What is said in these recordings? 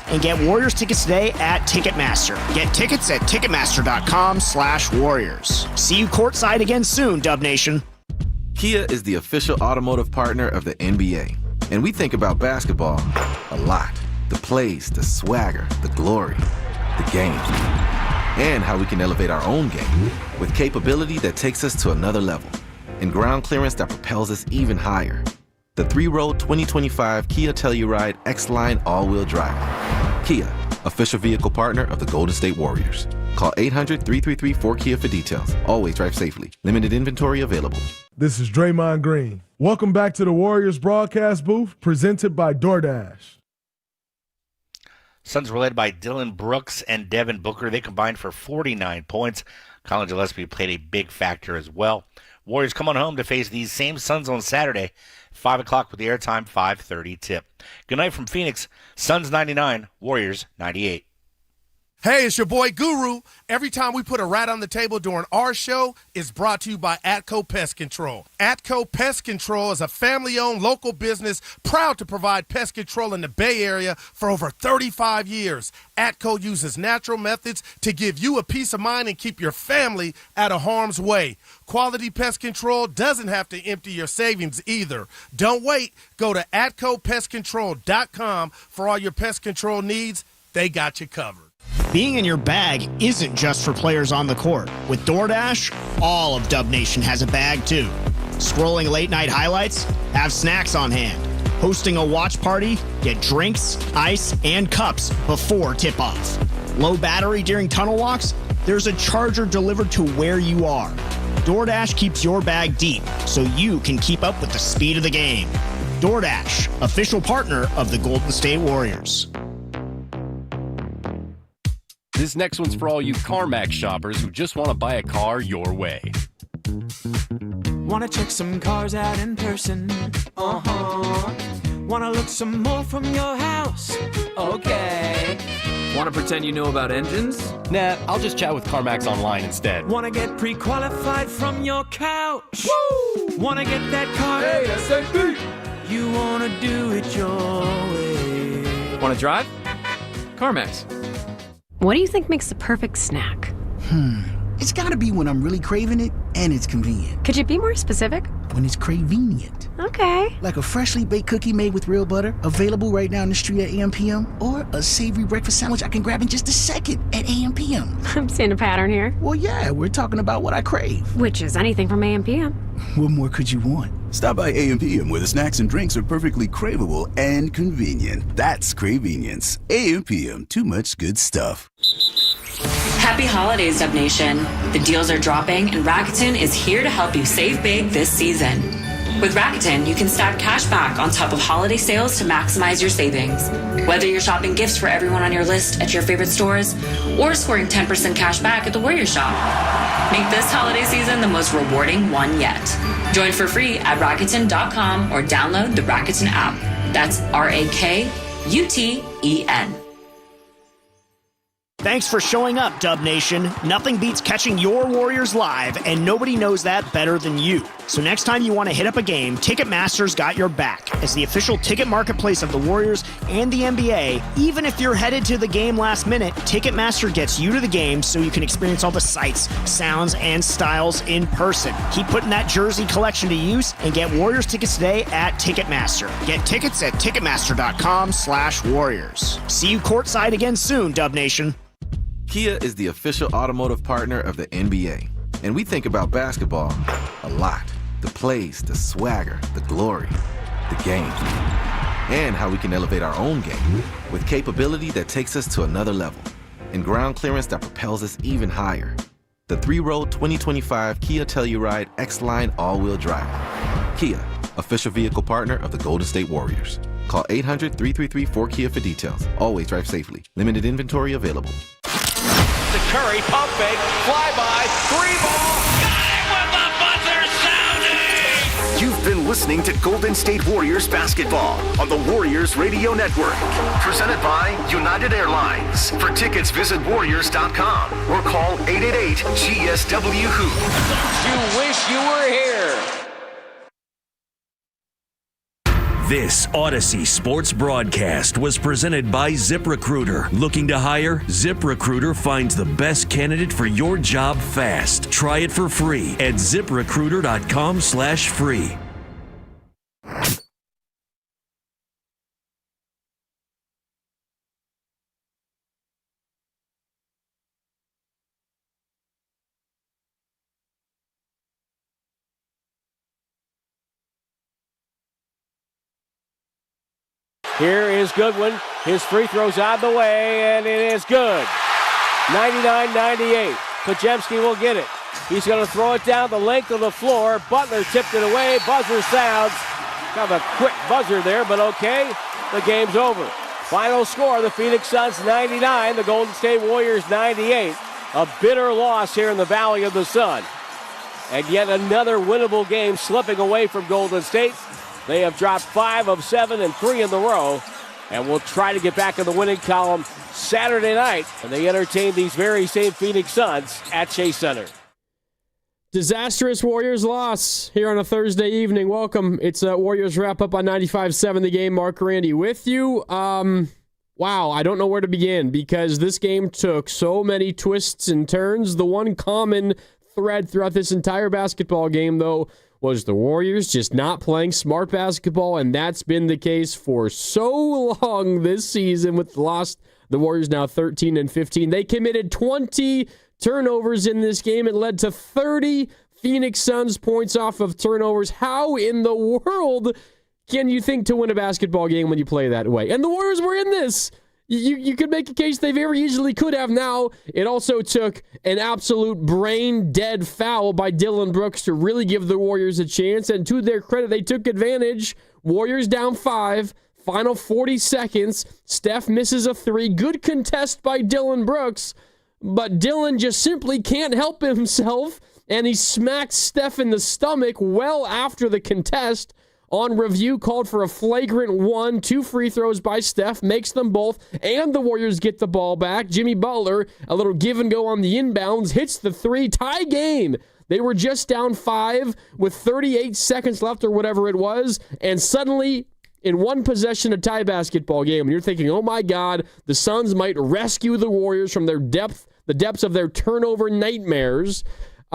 And get Warriors tickets today at Ticketmaster. Get tickets at Ticketmaster.com/Warriors. See you courtside again soon, Dub Nation. Kia is the official automotive partner of the NBA. And we think about basketball a lot. The plays, the swagger, the glory, the game. And how we can elevate our own game with capability that takes us to another level. And ground clearance that propels us even higher. The 3-row 2025 Kia Telluride X-Line all-wheel drive. Kia, official vehicle partner of the Golden State Warriors. Call 800-333-4KIA for details. Always drive safely. Limited inventory available. This is Draymond Green. Welcome back to the Warriors broadcast booth, presented by DoorDash. Suns were led by Dylan Brooks and Devin Booker. They combined for 49 points. Colin Gillespie played a big factor as well. Warriors come on home to face these same Suns on Saturday, 5 o'clock with the airtime 5:30 tip. Good night from Phoenix. Suns 99, Warriors 98. Hey, it's your boy Guru. Every time we put a rat on the table during our show, it's brought to you by Atco Pest Control. Atco Pest Control is a family-owned local business proud to provide pest control in the Bay Area for over 35 years. Atco uses natural methods to give you a peace of mind and keep your family out of harm's way. Quality pest control doesn't have to empty your savings either. Don't wait. Go to AtcoPestControl.com for all your pest control needs. They got you covered. Being in your bag isn't just for players on the court. With DoorDash, all of Dub Nation has a bag too. Scrolling late-night highlights? Have snacks on hand. Hosting a watch party? Get drinks, ice, and cups before tip-off. Low battery during tunnel walks? There's a charger delivered to where you are. DoorDash keeps your bag deep so you can keep up with the speed of the game. DoorDash, official partner of the Golden State Warriors. This next one's for all you CarMax shoppers who just want to buy a car your way. Want to check some cars out in person? Want to look some more from your house? Okay. Want to pretend you know about engines? Nah, I'll just chat with CarMax online instead. Want to get pre-qualified from your couch? Woo! Want to get that car? Hey, SAP! You want to do it your way. Want to drive? CarMax. What do you think makes the perfect snack? It's gotta be when I'm really craving it and it's convenient. Could you be more specific? When it's cravenient. Okay. Like a freshly baked cookie made with real butter, available right now in the street at AM/PM, or a savory breakfast sandwich I can grab in just a second at AM/PM. I'm seeing a pattern here. Well, yeah, we're talking about what I crave. Which is anything from AM/PM. What more could you want? Stop by AM/PM where the snacks and drinks are perfectly craveable and convenient. That's Cravenience. AM/PM, too much good stuff. Happy holidays, Dub Nation. The deals are dropping and Rakuten is here to help you save big this season. With Rakuten, you can stack cash back on top of holiday sales to maximize your savings. Whether you're shopping gifts for everyone on your list at your favorite stores or scoring 10% cash back at the Warrior Shop. Make this holiday season the most rewarding one yet. Join for free at Rakuten.com or download the Rakuten app. That's RAKUTEN. Thanks for showing up, Dub Nation. Nothing beats catching your Warriors live, and nobody knows that better than you. So next time you want to hit up a game, Ticketmaster's got your back. As the official ticket marketplace of the Warriors and the NBA, even if you're headed to the game last minute, Ticketmaster gets you to the game so you can experience all the sights, sounds, and styles in person. Keep putting that jersey collection to use and get Warriors tickets today at Ticketmaster. Get tickets at Ticketmaster.com/Warriors. See you courtside again soon, Dub Nation. Kia is the official automotive partner of the NBA. And we think about basketball a lot. The plays, the swagger, the glory, the game. And how we can elevate our own game with capability that takes us to another level. And ground clearance that propels us even higher. The 3-row 2025 Kia Telluride X-Line all-wheel drive. Kia, official vehicle partner of the Golden State Warriors. Call 800-333-4KIA for details. Always drive safely. Limited inventory available. To Curry, pump fake, flyby, 3-ball, got it with the buzzer sounding! You've been listening to Golden State Warriors basketball on the Warriors Radio Network. Presented by United Airlines. For tickets, visit Warriors.com or call 888-GSW-HOOP. You wish you were here. This Odyssey Sports broadcast was presented by ZipRecruiter. Looking to hire? ZipRecruiter finds the best candidate for your job fast. Try it for free at ZipRecruiter.com/free. Here is Goodwin. His free throw's out of the way, and it is good. 99-98. Pajemski will get it. He's going to throw it down the length of the floor. Butler tipped it away. Buzzer sounds. Kind of a quick buzzer there, but okay. The game's over. Final score, the Phoenix Suns 99, the Golden State Warriors 98. A bitter loss here in the Valley of the Sun. And yet another winnable game slipping away from Golden State. They have dropped 5 of 7 and 3 in the row, and will try to get back in the winning column Saturday night, and they entertain these very same Phoenix Suns at Chase Center. Disastrous Warriors loss here on a Thursday evening. Welcome. It's Warriors wrap up on 95-7 The Game. Mark Randy with you. Wow, I don't know where to begin because this game took so many twists and turns. The one common thread throughout this entire basketball game, though, was the Warriors just not playing smart basketball, and that's been the case for so long this season with the Warriors now 13-15. They committed 20 turnovers in this game. It led to 30 Phoenix Suns points off of turnovers. How in the world can you think to win a basketball game when you play that way? And the Warriors were in this. You could make a case they very easily could have. Now, it also took an absolute brain-dead foul by Dillon Brooks to really give the Warriors a chance, and to their credit, they took advantage. Warriors down 5, final 40 seconds. Steph misses a 3. Good contest by Dillon Brooks, but Dillon just simply can't help himself, and he smacks Steph in the stomach well after the contest. On review, called for a flagrant 1, 2 free throws by Steph, makes them both, and the Warriors get the ball back. Jimmy Butler, a little give and go on the inbounds, hits the 3, tie game. They were just down 5 with 38 seconds left or whatever it was, and suddenly, in one possession, a tie basketball game. And you're thinking, oh my God, the Suns might rescue the Warriors from the depths of their turnover nightmares.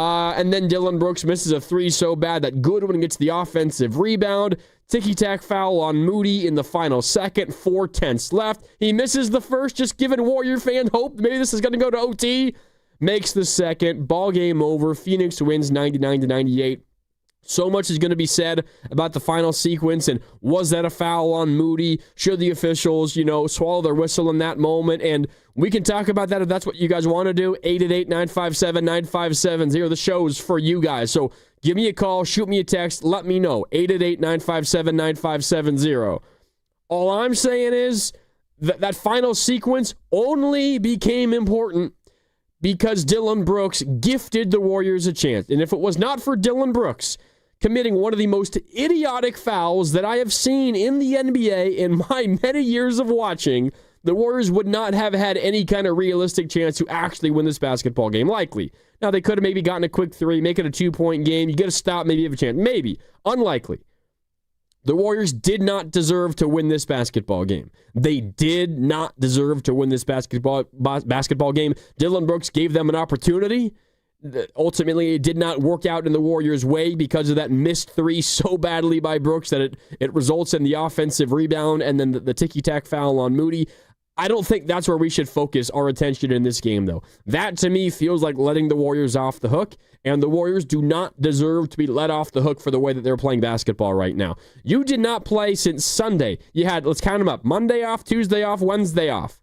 And then Dillon Brooks misses a 3 so bad that Goodwin gets the offensive rebound. Ticky-tack foul on Moody in the final second. 4:10 left. He misses the first, just giving Warrior fan hope. Maybe this is going to go to OT. Makes the second. Ball game over. Phoenix wins 99-98. So much is going to be said about the final sequence, and was that a foul on Moody? Should the officials, swallow their whistle in that moment? And we can talk about that if that's what you guys want to do. 888-957-9570. The show's for you guys. So give me a call, shoot me a text, let me know. 888-957-9570. All I'm saying is that final sequence only became important because Dillon Brooks gifted the Warriors a chance. And if it was not for Dillon Brooks committing one of the most idiotic fouls that I have seen in the NBA in my many years of watching, the Warriors would not have had any kind of realistic chance to actually win this basketball game, likely. Now, they could have maybe gotten a quick 3, make it a 2-point game. You get a stop, maybe you have a chance. Maybe. Unlikely. The Warriors did not deserve to win this basketball game. They did not deserve to win this basketball game. Dillon Brooks gave them an opportunity. Ultimately, it did not work out in the Warriors' way because of that missed 3 so badly by Brooks that it results in the offensive rebound and then the ticky-tack foul on Moody. I don't think that's where we should focus our attention in this game, though. That, to me, feels like letting the Warriors off the hook, and the Warriors do not deserve to be let off the hook for the way that they're playing basketball right now. You did not play since Sunday. You had, let's count them up, Monday off, Tuesday off, Wednesday off.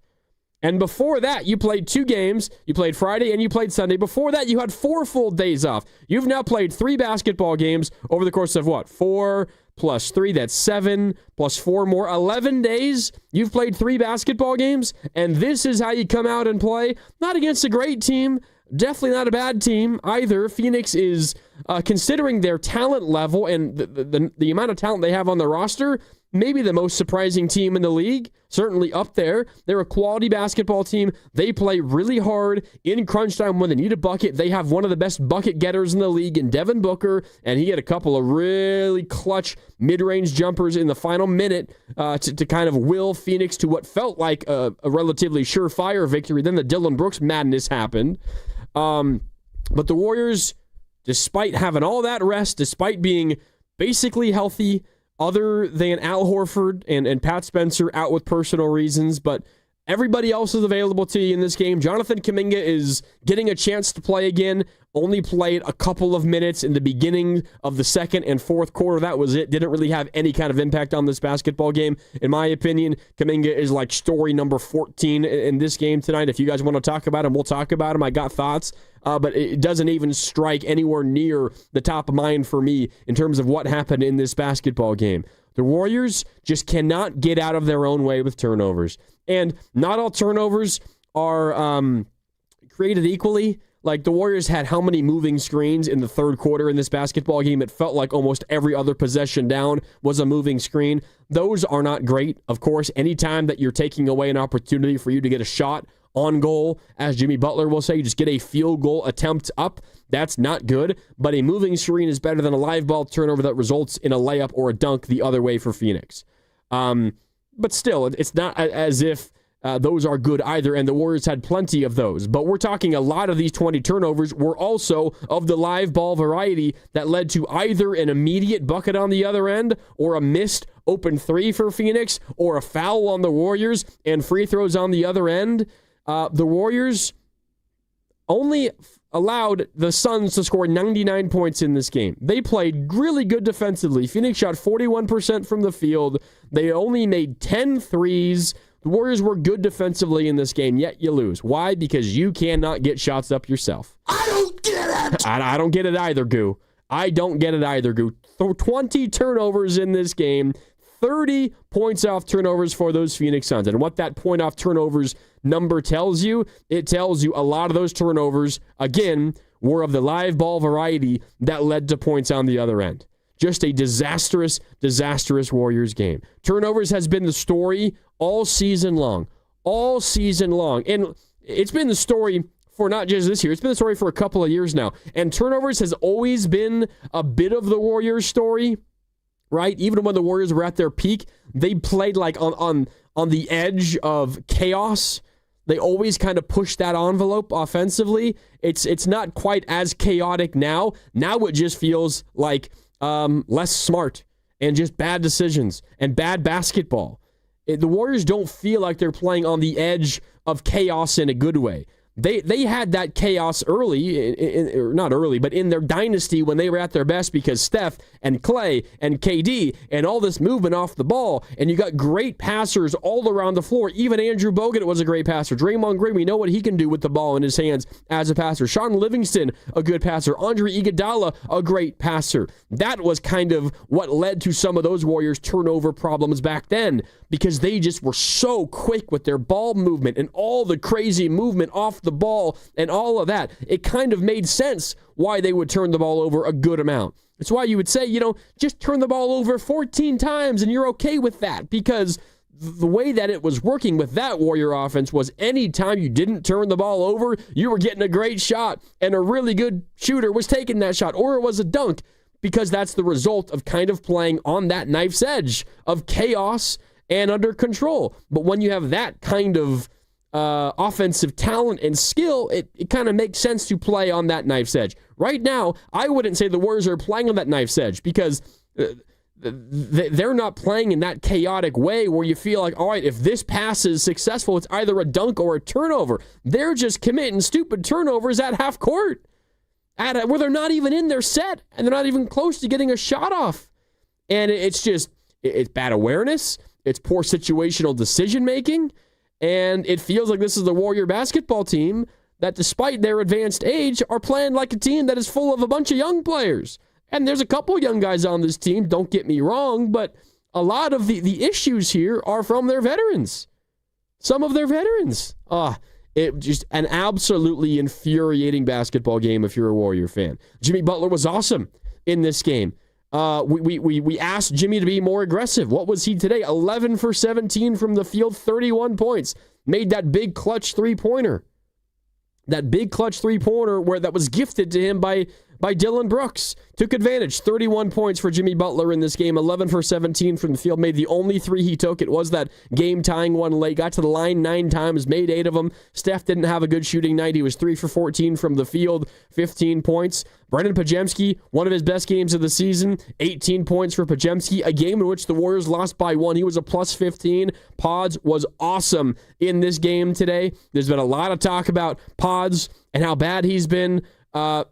And before that, you played 2 games. You played Friday and you played Sunday. Before that, you had 4 full days off. You've now played 3 basketball games over the course of what? 4 plus 3, that's 7, plus 4 more, 11 days. You've played 3 basketball games, and this is how you come out and play. Not against a great team, definitely not a bad team either. Phoenix is, considering their talent level and the amount of talent they have on the roster, maybe the most surprising team in the league, certainly up there. They're a quality basketball team. They play really hard in crunch time when they need a bucket. They have one of the best bucket getters in the league in Devin Booker, and he had a couple of really clutch mid-range jumpers in the final minute to kind of will Phoenix to what felt like a relatively surefire victory. Then the Dillon Brooks madness happened. But the Warriors, despite having all that rest, despite being basically healthy, other than Al Horford and Pat Spencer out with personal reasons, but everybody else is available to you in this game. Jonathan Kuminga is getting a chance to play again, only played a couple of minutes in the beginning of the second and fourth quarter. That was it. Didn't really have any kind of impact on this basketball game. In my opinion, Kuminga is like story number 14 in this game tonight. If you guys want to talk about him, we'll talk about him. I got thoughts. But it doesn't even strike anywhere near the top of mind for me in terms of what happened in this basketball game. The Warriors just cannot get out of their own way with turnovers. And not all turnovers are created equally. Like, the Warriors had how many moving screens in the third quarter in this basketball game? It felt like almost every other possession down was a moving screen. Those are not great, of course. Anytime that you're taking away an opportunity for you to get a shot on goal, as Jimmy Butler will say, you just get a field goal attempt up. That's not good, but a moving screen is better than a live ball turnover that results in a layup or a dunk the other way for Phoenix. But still, it's not as if those are good either, and the Warriors had plenty of those. But we're talking a lot of these 20 turnovers were also of the live ball variety that led to either an immediate bucket on the other end or a missed open three for Phoenix or a foul on the Warriors and free throws on the other end. The Warriors only allowed the Suns to score 99 points in this game. They played really good defensively. Phoenix shot 41% from the field. They only made 10 threes. The Warriors were good defensively in this game, yet you lose. Why? Because you cannot get shots up yourself. I don't get it. I don't get it either, Goo. I don't get it either, Goo. 20 turnovers in this game. 30 points off turnovers for those Phoenix Suns. And what that point off turnovers number tells you, it tells you a lot of those turnovers, again, were of the live ball variety that led to points on the other end. Just a disastrous Warriors game. Turnovers has been the story all season long. All season long. And it's been the story for not just this year. It's been the story for a couple of years now. And turnovers has always been a bit of the Warriors story. Right? Even when the Warriors were at their peak, they played like on the edge of chaos. They always kind of pushed that envelope offensively. It's not quite as chaotic now. Now it just feels like less smart and just bad decisions and bad basketball. The Warriors don't feel like they're playing on the edge of chaos in a good way. They had that chaos early, not early, but in their dynasty when they were at their best because Steph and Clay and KD and all this movement off the ball, and you got great passers all around the floor. Even Andrew Bogut was a great passer. Draymond Green, we know what he can do with the ball in his hands as a passer. Sean Livingston, a good passer. Andre Iguodala, a great passer. That was kind of what led to some of those Warriors' turnover problems back then because they just were so quick with their ball movement and all the crazy movement off the ball and all of that. It kind of made sense why they would turn the ball over a good amount. It's why you would say, just turn the ball over 14 times and you're okay with that because the way that it was working with that Warrior offense was anytime you didn't turn the ball over, you were getting a great shot and a really good shooter was taking that shot or it was a dunk because that's the result of kind of playing on that knife's edge of chaos and under control. But when you have that kind of offensive talent and skill, it kind of makes sense to play on that knife's edge. Right now, I wouldn't say the Warriors are playing on that knife's edge because they're not playing in that chaotic way where you feel like, all right, if this pass is successful, it's either a dunk or a turnover. They're just committing stupid turnovers at half court where they're not even in their set and they're not even close to getting a shot off. And it's bad awareness. It's poor situational decision-making. And it feels like this is the Warrior basketball team that, despite their advanced age, are playing like a team that is full of a bunch of young players. And there's a couple young guys on this team, don't get me wrong, but a lot of the issues here are from their veterans. Some of their veterans. It just an absolutely infuriating basketball game if you're a Warrior fan. Jimmy Butler was awesome in this game. We asked Jimmy to be more aggressive. What was he today? 11 for 17 from the field, 31 points. Made that big clutch three-pointer. That big clutch three-pointer where that was gifted to him by Dylan Brooks. Took advantage. 31 points for Jimmy Butler in this game. 11 for 17 from the field. Made the only three he took. It was that game-tying one late. Got to the line 9 times. Made 8 of them. Steph didn't have a good shooting night. He was 3 for 14 from the field. 15 points. Brendan Pajemski, one of his best games of the season. 18 points for Pajemski. A game in which the Warriors lost by 1. He was a plus 15. Pods was awesome in this game today. There's been a lot of talk about Pods and how bad he's been.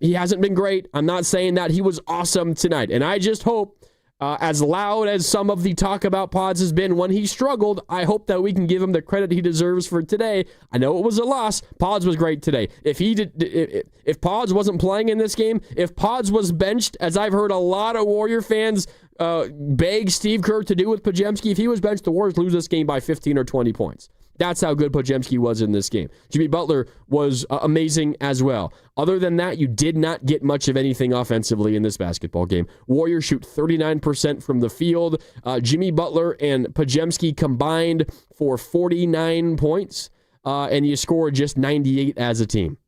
He hasn't been great. I'm not saying that. He was awesome tonight. And I just hope, as loud as some of the talk about Pods has been when he struggled, I hope that we can give him the credit he deserves for today. I know it was a loss. Pods was great today. If Pods wasn't playing in this game, if Pods was benched, as I've heard a lot of Warrior fans beg Steve Kerr to do with Pajemski, if he was benched, the Warriors lose this game by 15 or 20 points. That's how good Pajemski was in this game. Jimmy Butler was amazing as well. Other than that, you did not get much of anything offensively in this basketball game. Warriors shoot 39% from the field. Jimmy Butler and Pajemski combined for 49 points, and you scored just 98 as a team.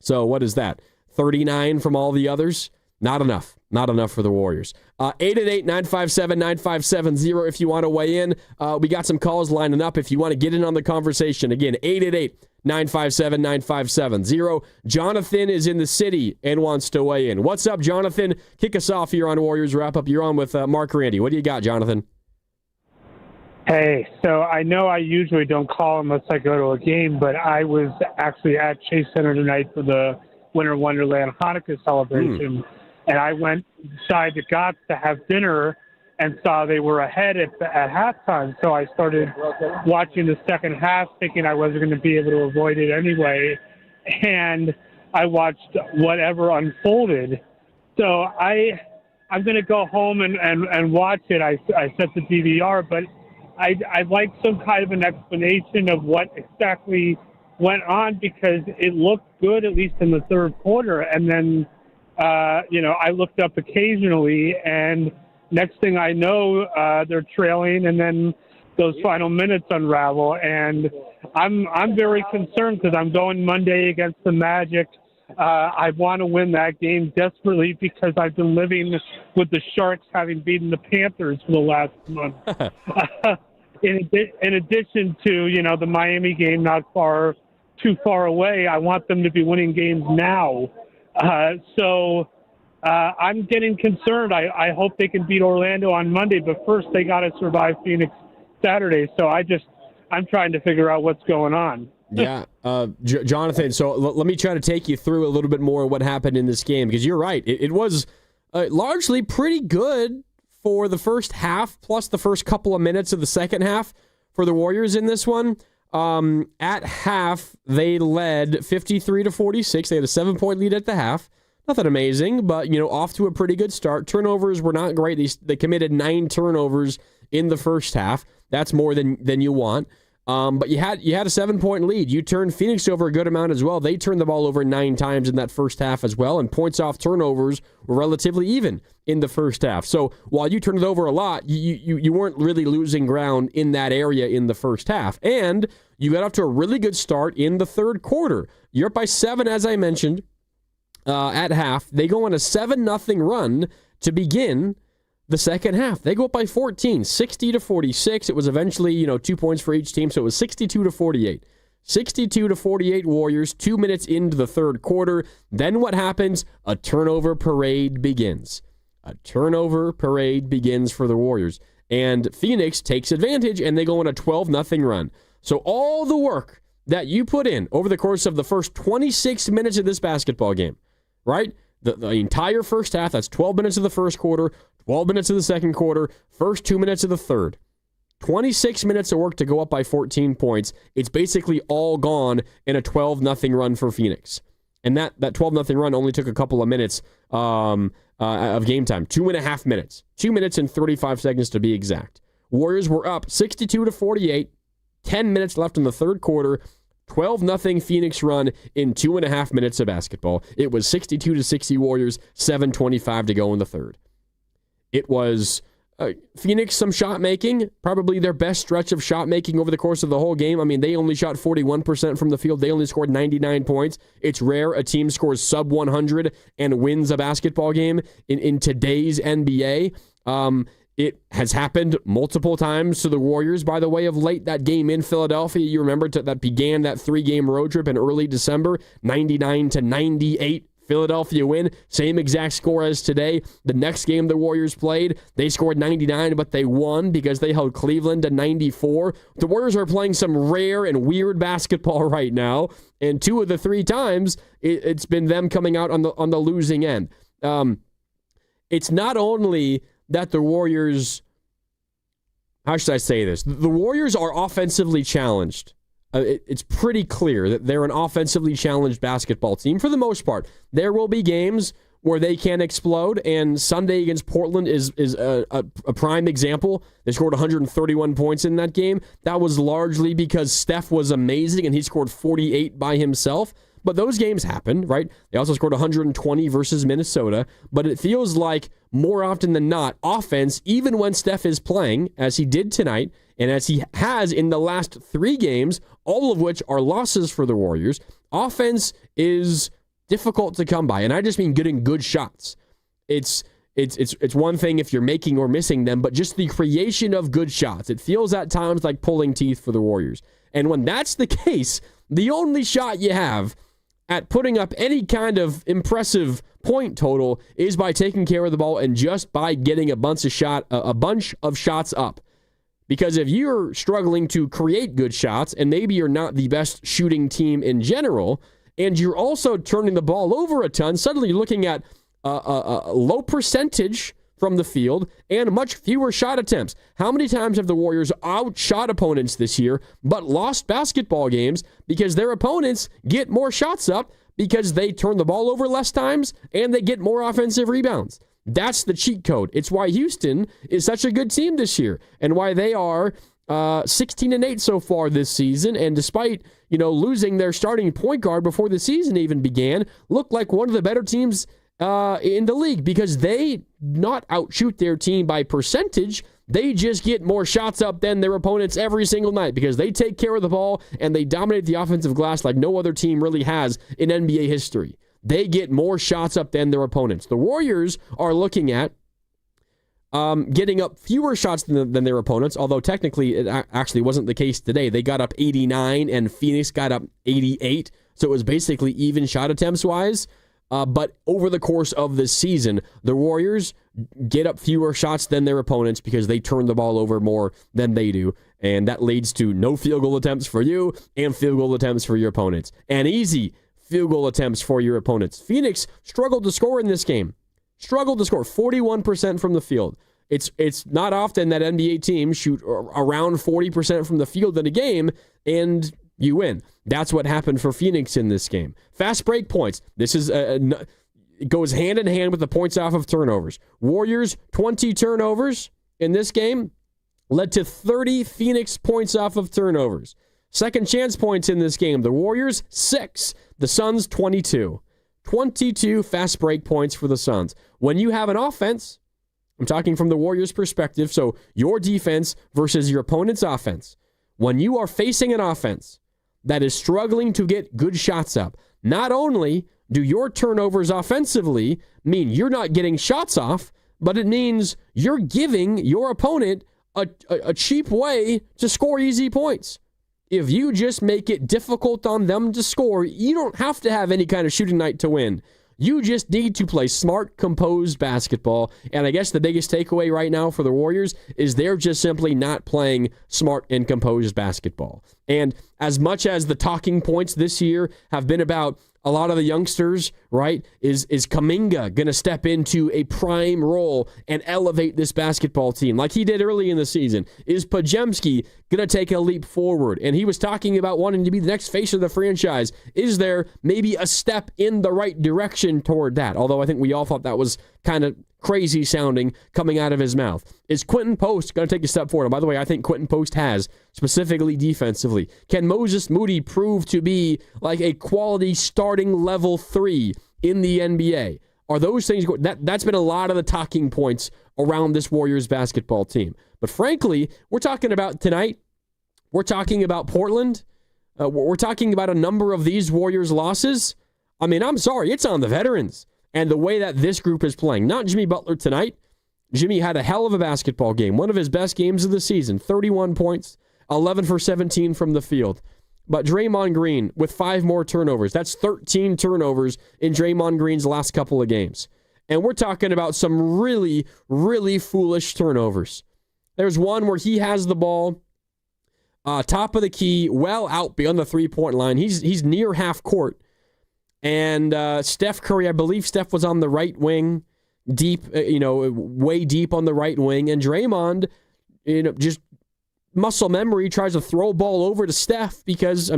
So what is that? 39 from all the others? Not enough. Not enough for the Warriors. 888-957-9570 if you want to weigh in. We got some calls lining up if you want to get in on the conversation. Again, 888-957-9570. Jonathan is in the city and wants to weigh in. What's up, Jonathan? Kick us off here on Warriors Wrap-Up. You're on with Mark Randy. What do you got, Jonathan? Hey, so I know I usually don't call unless I go to a game, but I was actually at Chase Center tonight for the Winter Wonderland Hanukkah celebration. And I went inside the Gots to have dinner and saw they were ahead at halftime. So I started watching the second half thinking I wasn't going to be able to avoid it anyway. And I watched whatever unfolded. So I'm going to go home and watch it. I set the DVR, but I'd like some kind of an explanation of what exactly went on because it looked good, at least in the third quarter. And then I looked up occasionally, and next thing I know, they're trailing, and then those final minutes unravel. And I'm very concerned because I'm going Monday against the Magic. I want to win that game desperately because I've been living with the Sharks having beaten the Panthers for the last month. In addition to, the Miami game not too far away, I want them to be winning games now. So I'm getting concerned. I hope they can beat Orlando on Monday, but first they got to survive Phoenix Saturday. So I'm trying to figure out what's going on. Yeah, Jonathan, so let me try to take you through a little bit more of what happened in this game, because you're right. It was largely pretty good for the first half, plus the first couple of minutes of the second half for the Warriors in this one. At half, they led 53-46. They had a 7-point lead at the half. Nothing amazing, but, off to a pretty good start. Turnovers were not great. They committed 9 turnovers in the first half. That's more than you want. But you had a 7-point lead. You turned Phoenix over a good amount as well. They turned the ball over 9 times in that first half as well, and points off turnovers were relatively even in the first half. So while you turned it over a lot, you weren't really losing ground in that area in the first half. And you got off to a really good start in the third quarter. You're up by 7, as I mentioned, at half. They go on a 7-0 run to begin the second half. They go up by 14, 60-46. It was eventually, 2 points for each team, so it was 62-48. 62-48 Warriors, 2 minutes into the third quarter. Then what happens? A turnover parade begins. A turnover parade begins for the Warriors. And Phoenix takes advantage, and they go on a 12-0 run. So all the work that you put in over the course of the first 26 minutes of this basketball game, right? The entire first half, that's 12 minutes of the first quarter, 12 minutes of the second quarter, first 2 minutes of the third. 26 minutes of work to go up by 14 points. It's basically all gone in a 12-0 run for Phoenix. And that 12-0 run only took a couple of minutes of game time. 2.5 minutes. 2 minutes and 35 seconds to be exact. Warriors were up 62-48. 10 minutes left in the third quarter. 12-0 Phoenix run in 2.5 minutes of basketball. It was 62-60 Warriors, 7:25 to go in the third. It was Phoenix, some shot making, probably their best stretch of shot making over the course of the whole game. I mean, they only shot 41% from the field. They only scored 99 points. It's rare a team scores sub 100 and wins a basketball game in today's NBA. It has happened multiple times to the Warriors, by the way, of late. That game in Philadelphia, you remember, that began that 3-game road trip in early December, 99-98. Philadelphia win, same exact score as today. The next game the Warriors played, they scored 99, but they won because they held Cleveland to 94. The Warriors are playing some rare and weird basketball right now, and 2 of the 3 times it's been them coming out on the losing end. It's not only that the Warriors, how should I say this? The Warriors are offensively challenged. It's pretty clear that they're an offensively challenged basketball team for the most part. There will be games where they can explode, and Sunday against Portland is a prime example. They scored 131 points in that game. That was largely because Steph was amazing, and he scored 48 by himself. But those games happen, right? They also scored 120 versus Minnesota. But it feels like more often than not, offense, even when Steph is playing, as he did tonight, and as he has in the last 3 games, all of which are losses for the Warriors, offense is difficult to come by. And I just mean getting good shots. It's one thing if you're making or missing them, but just the creation of good shots. It feels at times like pulling teeth for the Warriors. And when that's the case, the only shot you have at putting up any kind of impressive point total is by taking care of the ball and just by getting a bunch of shots up. Because if you're struggling to create good shots, and maybe you're not the best shooting team in general, and you're also turning the ball over a ton, suddenly you're looking at a low percentage from the field and much fewer shot attempts. How many times have the Warriors outshot opponents this year but lost basketball games because their opponents get more shots up because they turn the ball over less times and they get more offensive rebounds? That's the cheat code. It's why Houston is such a good team this year and why they are 16-8 so far this season, and despite losing their starting point guard before the season even began, look like one of the better teams in the league because they not outshoot their team by percentage. They just get more shots up than their opponents every single night because they take care of the ball and they dominate the offensive glass like no other team really has in NBA history. They get more shots up than their opponents. The Warriors are looking at getting up fewer shots than their opponents, although technically it actually wasn't the case today. They got up 89 and Phoenix got up 88, so it was basically even shot attempts-wise. But over the course of this season, the Warriors get up fewer shots than their opponents because they turn the ball over more than they do. And that leads to no field goal attempts for you and field goal attempts for your opponents. And easy field goal attempts for your opponents. Phoenix struggled to score in this game. Struggled to score 41% from the field. It's not often that NBA teams shoot around 40% from the field in a game and you win. That's what happened for Phoenix in this game. Fast break points. This is it goes hand in hand with the points off of turnovers. Warriors 20 turnovers in this game led to 30 Phoenix points off of turnovers. Second chance points in this game. The Warriors 6, the Suns 22. 22 fast break points for the Suns. When you have an offense, I'm talking from the Warriors' perspective, so your defense versus your opponent's offense. When you are facing an offense that is struggling to get good shots up, not only do your turnovers offensively mean you're not getting shots off, but it means you're giving your opponent a cheap way to score easy points. If you just make it difficult on them to score, you don't have to have any kind of shooting night to win. You just need to play smart, composed basketball. And I guess the biggest takeaway right now for the Warriors is they're just simply not playing smart and composed basketball. And as much as the talking points this year have been about a lot of the youngsters, right, is Kuminga going to step into a prime role and elevate this basketball team like he did early in the season? Is Podziemski going to take a leap forward? And he was talking about wanting to be the next face of the franchise. Is there maybe a step in the right direction toward that? Although I think we all thought that was kind of crazy sounding coming out of his mouth. Is Quentin Post going to take a step forward? And by the way, I think Quentin Post has, specifically defensively. Can Moses Moody prove to be like a quality starting level 3 in the NBA? Are those things that's been a lot of the talking points around this Warriors basketball team. But frankly, we're talking about tonight. We're talking about Portland. We're talking about a number of these Warriors losses. I mean, I'm sorry, it's on the veterans and the way that this group is playing. Not Jimmy Butler tonight. Jimmy had a hell of a basketball game, one of his best games of the season. 31 points, 11 for 17 from the field. But Draymond Green with 5 more turnovers. That's 13 turnovers in Draymond Green's last couple of games. And we're talking about some really, really foolish turnovers. There's one where he has the ball, top of the key, well out beyond the three-point line. He's near half court. And Steph Curry, I believe Steph was on the right wing, deep, way deep on the right wing. And Draymond, just muscle memory, tries to throw a ball over to Steph because,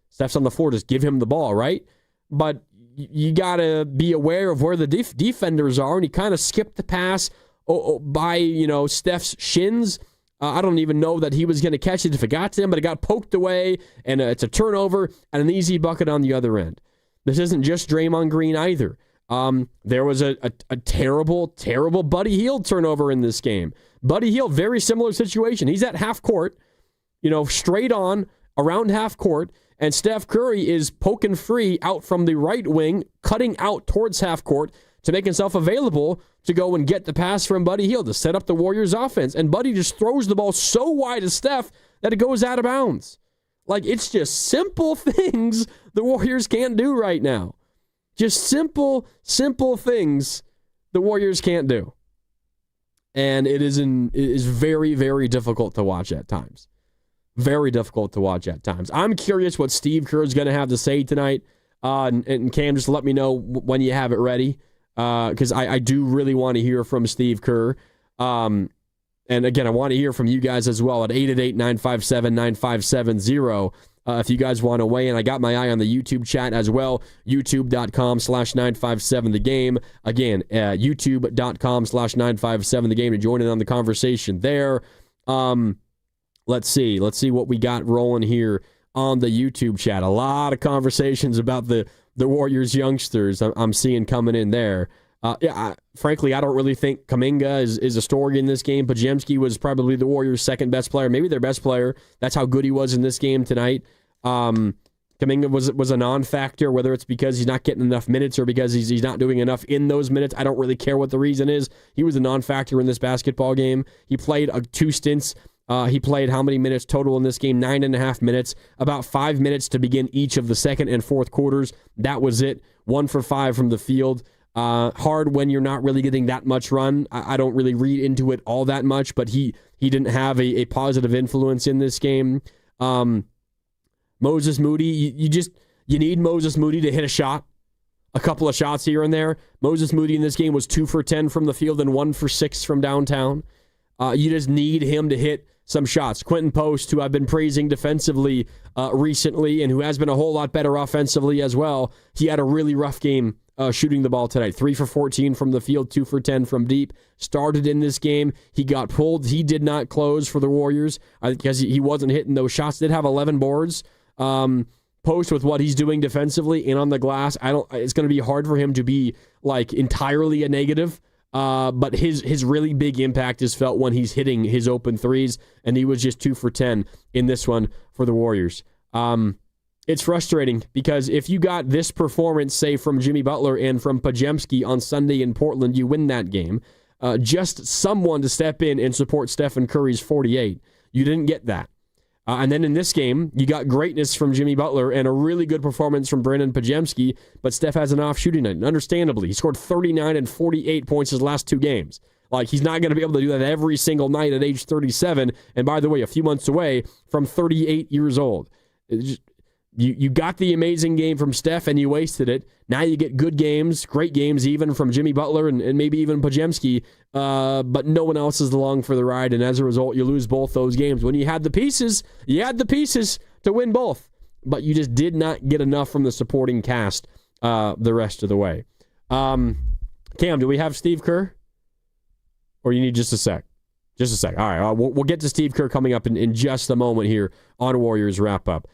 Steph's on the floor, just give him the ball, right? But you got to be aware of where the defenders are, and he kind of skipped the pass by, Steph's shins. I don't even know that he was going to catch it if it got to him, but it got poked away, and it's a turnover and an easy bucket on the other end. This isn't just Draymond Green either. There was a terrible, terrible Buddy Hield turnover in this game. Buddy Hield, very similar situation. He's at half court, straight on, around half court, and Steph Curry is poking free out from the right wing, cutting out towards half court to make himself available to go and get the pass from Buddy Hield to set up the Warriors offense. And Buddy just throws the ball so wide to Steph that it goes out of bounds. Like, it's just simple things the Warriors can't do right now. Just simple things the Warriors can't do. And it is very, very difficult to watch at times. Very difficult to watch at times. I'm curious what Steve Kerr is going to have to say tonight. And Cam, just let me know when you have it ready. Because I do really want to hear from Steve Kerr. And again, I want to hear from you guys as well at 888-957-9570. If you guys want to weigh in, I got my eye on the YouTube chat as well. YouTube.com/957thegame. Again, YouTube.com/957thegame to join in on the conversation there. Let's see what we got rolling here on the YouTube chat. A lot of conversations about the Warriors youngsters I'm seeing coming in there. Frankly, I don't really think Kuminga is a story in this game. Podziemski was probably the Warriors' second best player, maybe their best player. That's how good he was in this game tonight. Kuminga was a non-factor, whether it's because he's not getting enough minutes or because he's not doing enough in those minutes. I don't really care what the reason is. He was a non-factor in this basketball game. He played 2 stints. He played how many minutes total in this game? 9.5 minutes. About 5 minutes to begin each of the second and fourth quarters. That was it. 1 for 5 from the field. Hard when you're not really getting that much run. I don't really read into it all that much, but he didn't have a positive influence in this game. Moses Moody, you need Moses Moody to hit a shot. A couple of shots here and there. Moses Moody in this game was 2 for 10 from the field and 1 for 6 from downtown. You just need him to hit some shots. Quentin Post, who I've been praising defensively recently and who has been a whole lot better offensively as well, he had a really rough game shooting the ball tonight. 3 for 14 from the field, 2 for 10 from deep. Started in this game. He got pulled. He did not close for the Warriors because he wasn't hitting those shots. Did have 11 boards. Post, with what he's doing defensively and on the glass, it's going to be hard for him to be like entirely a negative. But his really big impact is felt when he's hitting his open threes, and he was just 2 for 10 in this one for the Warriors. It's frustrating because if you got this performance, say, from Jimmy Butler and from Podziemski on Sunday in Portland, you win that game. Just someone to step in and support Stephen Curry's 48. You didn't get that. And then in this game, you got greatness from Jimmy Butler and a really good performance from Brandon Podziemski, but Steph has an off shooting night. And understandably, he scored 39 and 48 points his last 2 games. Like, he's not going to be able to do that every single night at age 37. And by the way, a few months away from 38 years old. You got the amazing game from Steph and you wasted it. Now you get good games, great games even from Jimmy Butler and maybe even Podziemski, but no one else is along for the ride, and as a result, you lose both those games. When you had the pieces to win both, but you just did not get enough from the supporting cast the rest of the way. Cam, do we have Steve Kerr? Or you need just a sec? Just a sec. All right, we'll get to Steve Kerr coming up in just a moment here on Warriors Wrap-Up.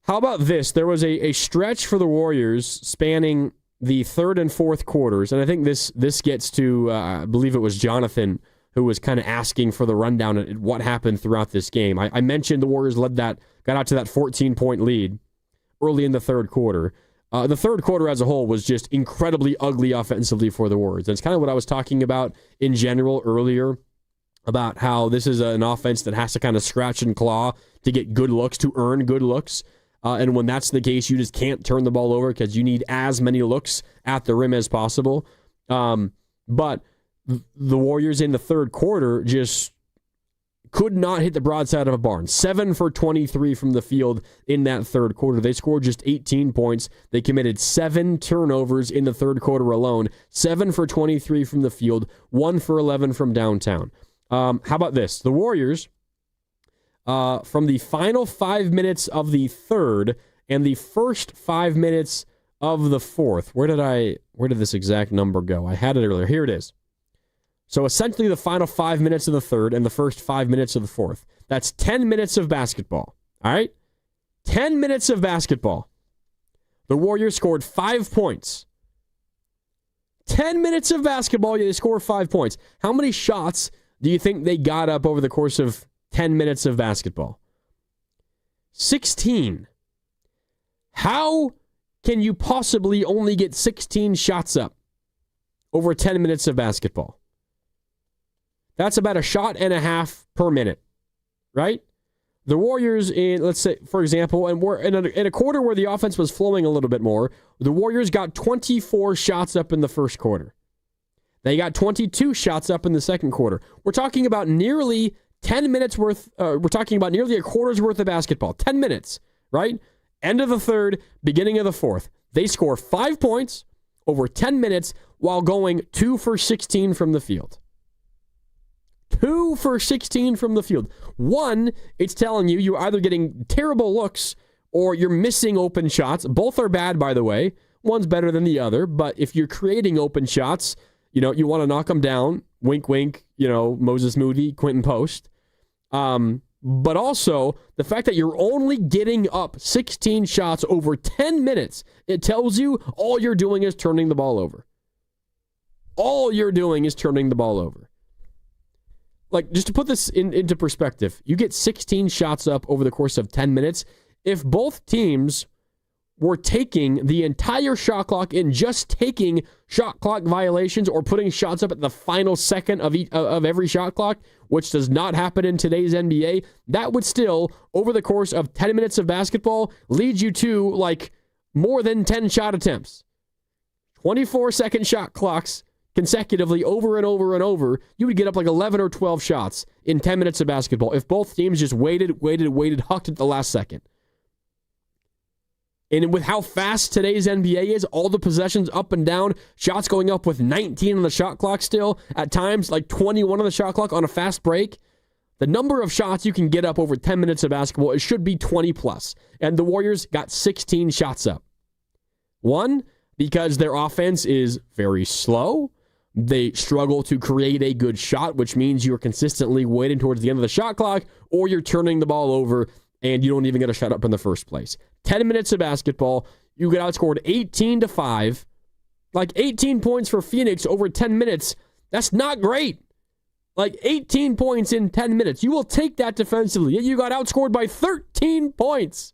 How about this? There was a stretch for the Warriors spanning the third and fourth quarters, and I think this gets to, I believe it was Jonathan who was kind of asking for the rundown at what happened throughout this game. I mentioned the Warriors got out to that 14-point lead early in the third quarter. The third quarter as a whole was just incredibly ugly offensively for the Warriors. And it's kind of what I was talking about in general earlier, about how this is an offense that has to kind of scratch and claw to get good looks, to earn good looks. And when that's the case, you just can't turn the ball over because you need as many looks at the rim as possible. But the Warriors in the third quarter just could not hit the broadside of a barn. 7 for 23 from the field in that third quarter. They scored just 18 points. They committed 7 turnovers in the third quarter alone. 7 for 23 from the field. 1 for 11 from downtown. How about this? The Warriors, from the final 5 minutes of the third and the first 5 minutes of the fourth. Where did this exact number go? I had it earlier. Here it is. So essentially the final 5 minutes of the third and the first 5 minutes of the fourth. That's 10 minutes of basketball. All right? 10 minutes of basketball. The Warriors scored 5 points. 10 minutes of basketball, they score 5 points. How many shots do you think they got up over the course of 10 minutes of basketball? 16. How can you possibly only get 16 shots up over 10 minutes of basketball? That's about a shot and a half per minute, right? The Warriors, let's say, for example, and we're in a quarter where the offense was flowing a little bit more, the Warriors got 24 shots up in the first quarter. They got 22 shots up in the second quarter. We're talking about nearly 10 minutes worth, we're talking about nearly a quarter's worth of basketball. 10 minutes, right? End of the third, beginning of the fourth. They score 5 points over 10 minutes while going 2 for 16 from the field. 2 for 16 from the field. One, it's telling you you're either getting terrible looks or you're missing open shots. Both are bad, by the way. One's better than the other, but if you're creating open shots, you want to knock them down. Wink, wink, Moses Moody, Quentin Post. But also, the fact that you're only getting up 16 shots over 10 minutes, it tells you all you're doing is turning the ball over. All you're doing is turning the ball over. Like, just to put this into perspective, you get 16 shots up over the course of 10 minutes. If both teams were taking the entire shot clock and just taking shot clock violations or putting shots up at the final second of every shot clock, which does not happen in today's NBA, that would still, over the course of 10 minutes of basketball, lead you to, like, more than 10 shot attempts. 24-second shot clocks consecutively over and over and over, you would get up like 11 or 12 shots in 10 minutes of basketball if both teams just waited, hucked at the last second. And with how fast today's NBA is, all the possessions up and down, shots going up with 19 on the shot clock still, at times like 21 on the shot clock on a fast break, the number of shots you can get up over 10 minutes of basketball, it should be 20 plus. And the Warriors got 16 shots up. One, because their offense is very slow. They struggle to create a good shot, which means you're consistently waiting towards the end of the shot clock, or you're turning the ball over and you don't even get a shot up in the first place. 10 minutes of basketball, you get outscored 18-5. Like 18 points for Phoenix over 10 minutes. That's not great. Like 18 points in 10 minutes. You will take that defensively. Yet you got outscored by 13 points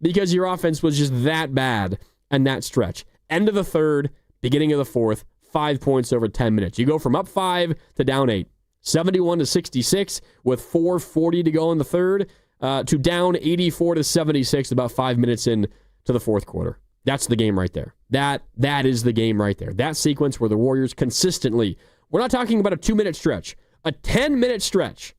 because your offense was just that bad and that stretch. End of the third, beginning of the fourth, 5 points over 10 minutes. You go from up 5 to down 8. 71-66 with 4:40 to go in the third. To down 84-76 about 5 minutes in to the fourth quarter. That's the game right there. That is the game right there. That sequence where the Warriors consistently, we're not talking about a 2-minute stretch, a 10-minute stretch.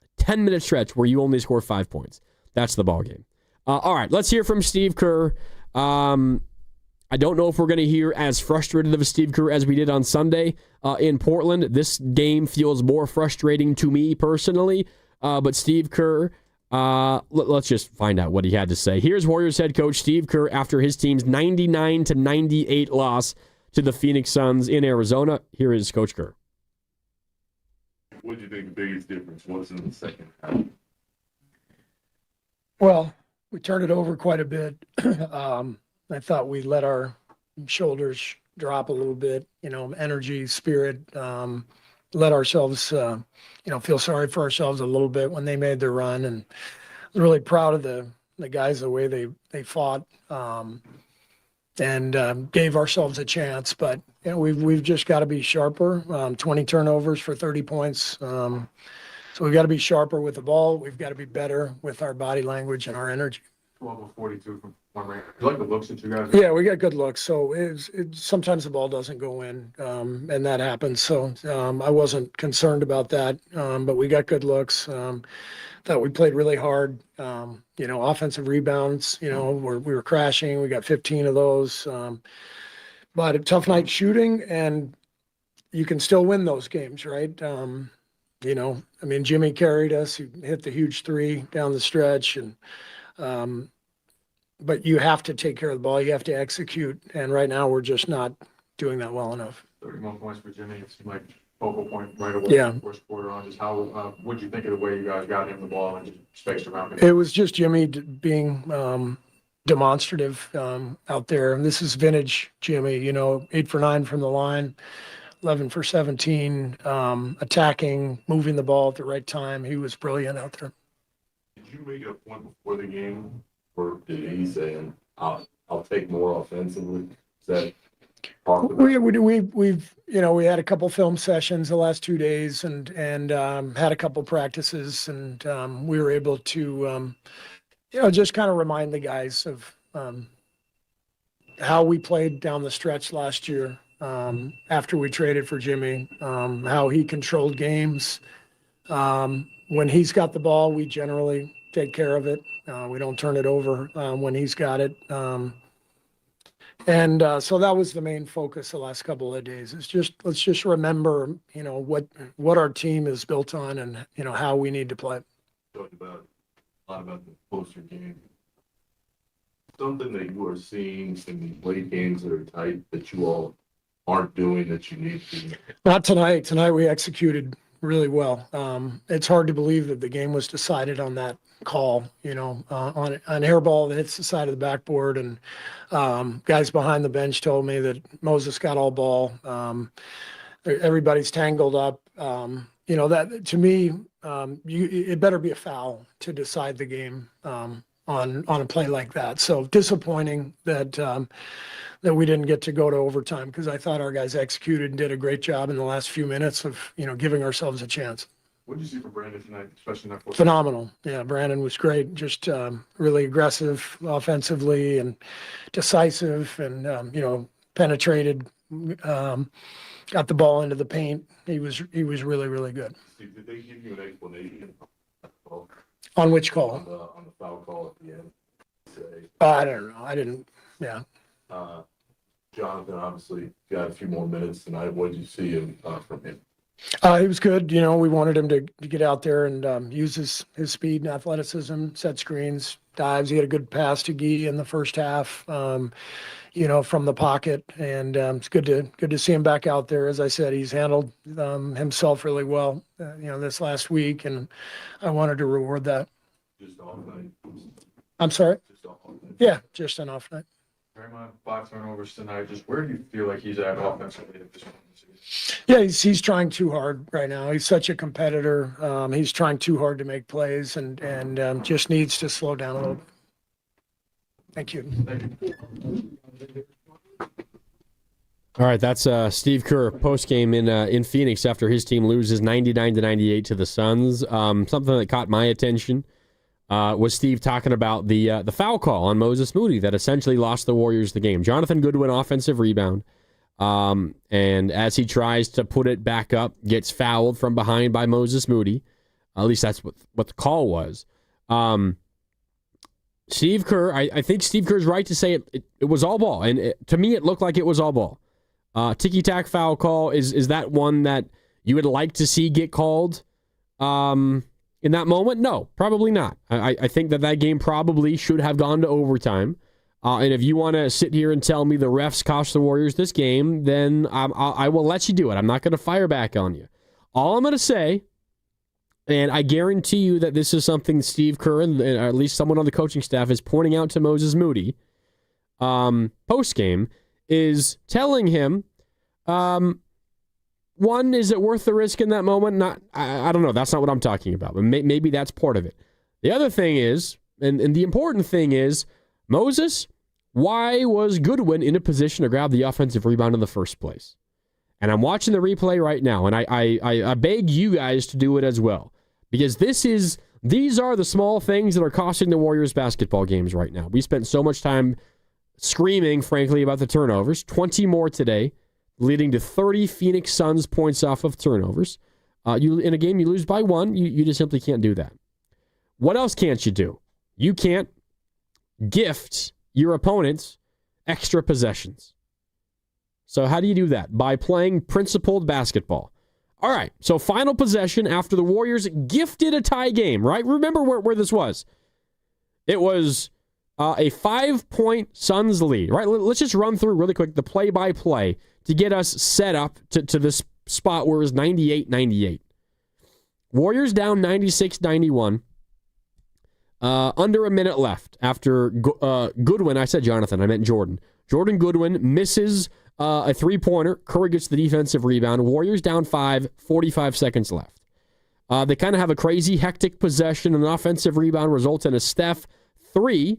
A 10-minute stretch where you only score 5 points. That's the ball game. All right, let's hear from Steve Kerr. I don't know if we're going to hear as frustrated of a Steve Kerr as we did on Sunday in Portland. This game feels more frustrating to me personally. But Steve Kerr, let's just find out what he had to say. Here's Warriors head coach Steve Kerr after his team's 99-98 loss to the Phoenix Suns in Arizona. Here is Coach Kerr. What do you think the biggest difference was in the second half? Well, we turned it over quite a bit. I thought we let our shoulders drop a little bit, energy, spirit, let ourselves, feel sorry for ourselves a little bit when they made their run, and really proud of the guys, the way they fought, and gave ourselves a chance. But we've just got to be sharper. 20 turnovers for 30 points. So we've got to be sharper with the ball. We've got to be better with our body language and our energy. 12 of 42 from one range. You like the looks that you guys? Yeah, we got good looks. So sometimes the ball doesn't go in, and that happens. So I wasn't concerned about that, but we got good looks. Thought we played really hard. Offensive rebounds. We were crashing. We got 15 of those. But a tough night shooting, and you can still win those games, right? Jimmy carried us. He hit the huge three down the stretch, and but you have to take care of the ball. You have to execute, and right now we're just not doing that well enough. 31 points for Jimmy. It seemed like focal point right away. Yeah. First quarter on. Just how what'd you think of the way you guys got him the ball and just spaced around him? It was just Jimmy being demonstrative out there. And this is vintage Jimmy. 8 for 9 from the line. 11 for 17, attacking, moving the ball at the right time. He was brilliant out there. Did you make a point before the game, or did he say, I'll take more offensively? Is that we had a couple film sessions the last 2 days, and had a couple practices, and we were able to just kind of remind the guys of how we played down the stretch last year. After we traded for Jimmy, how he controlled games. When he's got the ball, we generally take care of it. We don't turn it over when he's got it. So that was the main focus the last couple of days. Let's just remember, what our team is built on, and how we need to play. Talked about a lot about the poster game. Something that you are seeing in the late games that are tight that you all aren't doing that you need to? Not tonight. Tonight we executed really well. It's hard to believe that the game was decided on that call, on an air ball that hits the side of the backboard. And guys behind the bench told me that Moses got all ball. Everybody's tangled up. That to me, it better be a foul to decide the game on a play like that. So disappointing that we didn't get to go to overtime, because I thought our guys executed and did a great job in the last few minutes of, giving ourselves a chance. What did you see from Brandon tonight, especially in that fourth? Phenomenal. Yeah, Brandon was great. Just really aggressive offensively and decisive, and, penetrated, got the ball into the paint. He was really, really good. Steve, did they give you an explanation on which call? On the foul call at the end? I don't know. I didn't. Yeah. Jonathan obviously got a few more minutes tonight. What did you see from him? He was good. We wanted him to get out there and use his speed and athleticism, set screens, dives. He had a good pass to Guy in the first half, from the pocket, and it's good to see him back out there. As I said, he's handled himself really well, this last week, and I wanted to reward that. Just off night. I'm sorry? Just off night. Yeah, just an off night. Draymond, 5 turnovers tonight. Just where do you feel like he's at offensively at this point in the season? Yeah, he's trying too hard right now. He's such a competitor. He's trying too hard to make plays, and just needs to slow down a little bit. Thank you. All right, that's Steve Kerr postgame in Phoenix after his team loses 99-98 to the Suns. Something that caught my attention was Steve talking about the foul call on Moses Moody that essentially lost the Warriors the game. Jonathan Goodwin, offensive rebound, and as he tries to put it back up, gets fouled from behind by Moses Moody. At least that's what the call was. Steve Kerr, I think Steve Kerr's right to say it was all ball, and to me it looked like it was all ball. Ticky-tack foul call, is that one that you would like to see get called in that moment? No, probably not. I think that game probably should have gone to overtime. And if you want to sit here and tell me the refs cost the Warriors this game, then I will let you do it. I'm not going to fire back on you. All I'm going to say, and I guarantee you that this is something Steve Kerr, or at least someone on the coaching staff, is pointing out to Moses Moody post-game, is telling him, one, is it worth the risk in that moment? I don't know. That's not what I'm talking about, but maybe that's part of it. The other thing is, and the important thing is, Moses, why was Goodwin in a position to grab the offensive rebound in the first place? And I'm watching the replay right now, and I beg you guys to do it as well, because these are the small things that are costing the Warriors basketball games right now. We spent so much time screaming, frankly, about the turnovers. 20 more today, leading to 30 Phoenix Suns points off of turnovers. In a game you lose by 1, you just simply can't do that. What else can't you do? You can't gift your opponents extra possessions. So how do you do that? By playing principled basketball. All right, so final possession after the Warriors gifted a tie game, right? Remember where this was. It was a 5-point Suns lead, right? Let's just run through really quick the play-by-play to get us set up to this spot where it was 98-98. Warriors down 96-91. Under a minute left after Goodwin. I said Jonathan, I meant Jordan. Jordan Goodwin misses a three-pointer. Curry gets the defensive rebound. Warriors down 5, 45 seconds left. They kind of have a crazy, hectic possession. An offensive rebound results in a Steph 3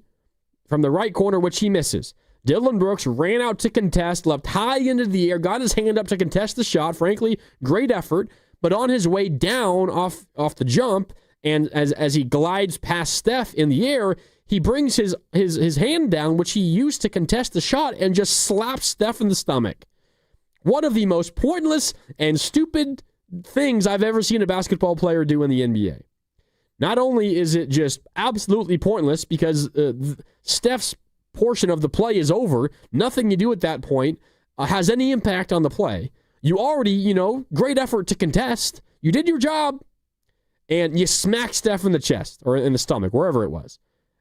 from the right corner, which he misses. Dillon Brooks ran out to contest, leapt high into the air, got his hand up to contest the shot. Frankly, great effort. But on his way down off the jump, and as he glides past Steph in the air, he brings his hand down, which he used to contest the shot, and just slaps Steph in the stomach. One of the most pointless and stupid things I've ever seen a basketball player do in the NBA. Not only is it just absolutely pointless because Steph's portion of the play is over, nothing you do at that point has any impact on the play. You already, great effort to contest. You did your job. And you smack Steph in the chest or in the stomach, wherever it was.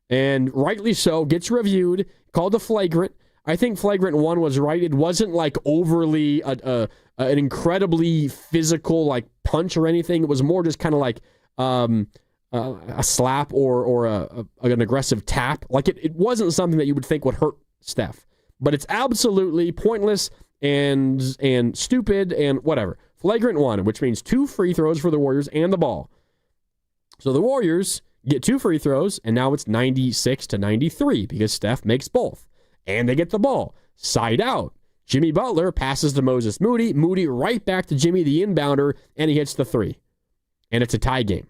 And rightly so, gets reviewed, called a flagrant. I think flagrant 1 was right. It wasn't like overly an incredibly physical punch or anything. It was more just kind of like a slap or an aggressive tap. It wasn't something that you would think would hurt Steph. But it's absolutely pointless and stupid and whatever. Flagrant 1, which means 2 free throws for the Warriors and the ball. So the Warriors get 2 free throws, and now it's 96-93 because Steph makes both. And they get the ball. Side out. Jimmy Butler passes to Moses Moody. Moody right back to Jimmy, the inbounder, and he hits the 3. And it's a tie game.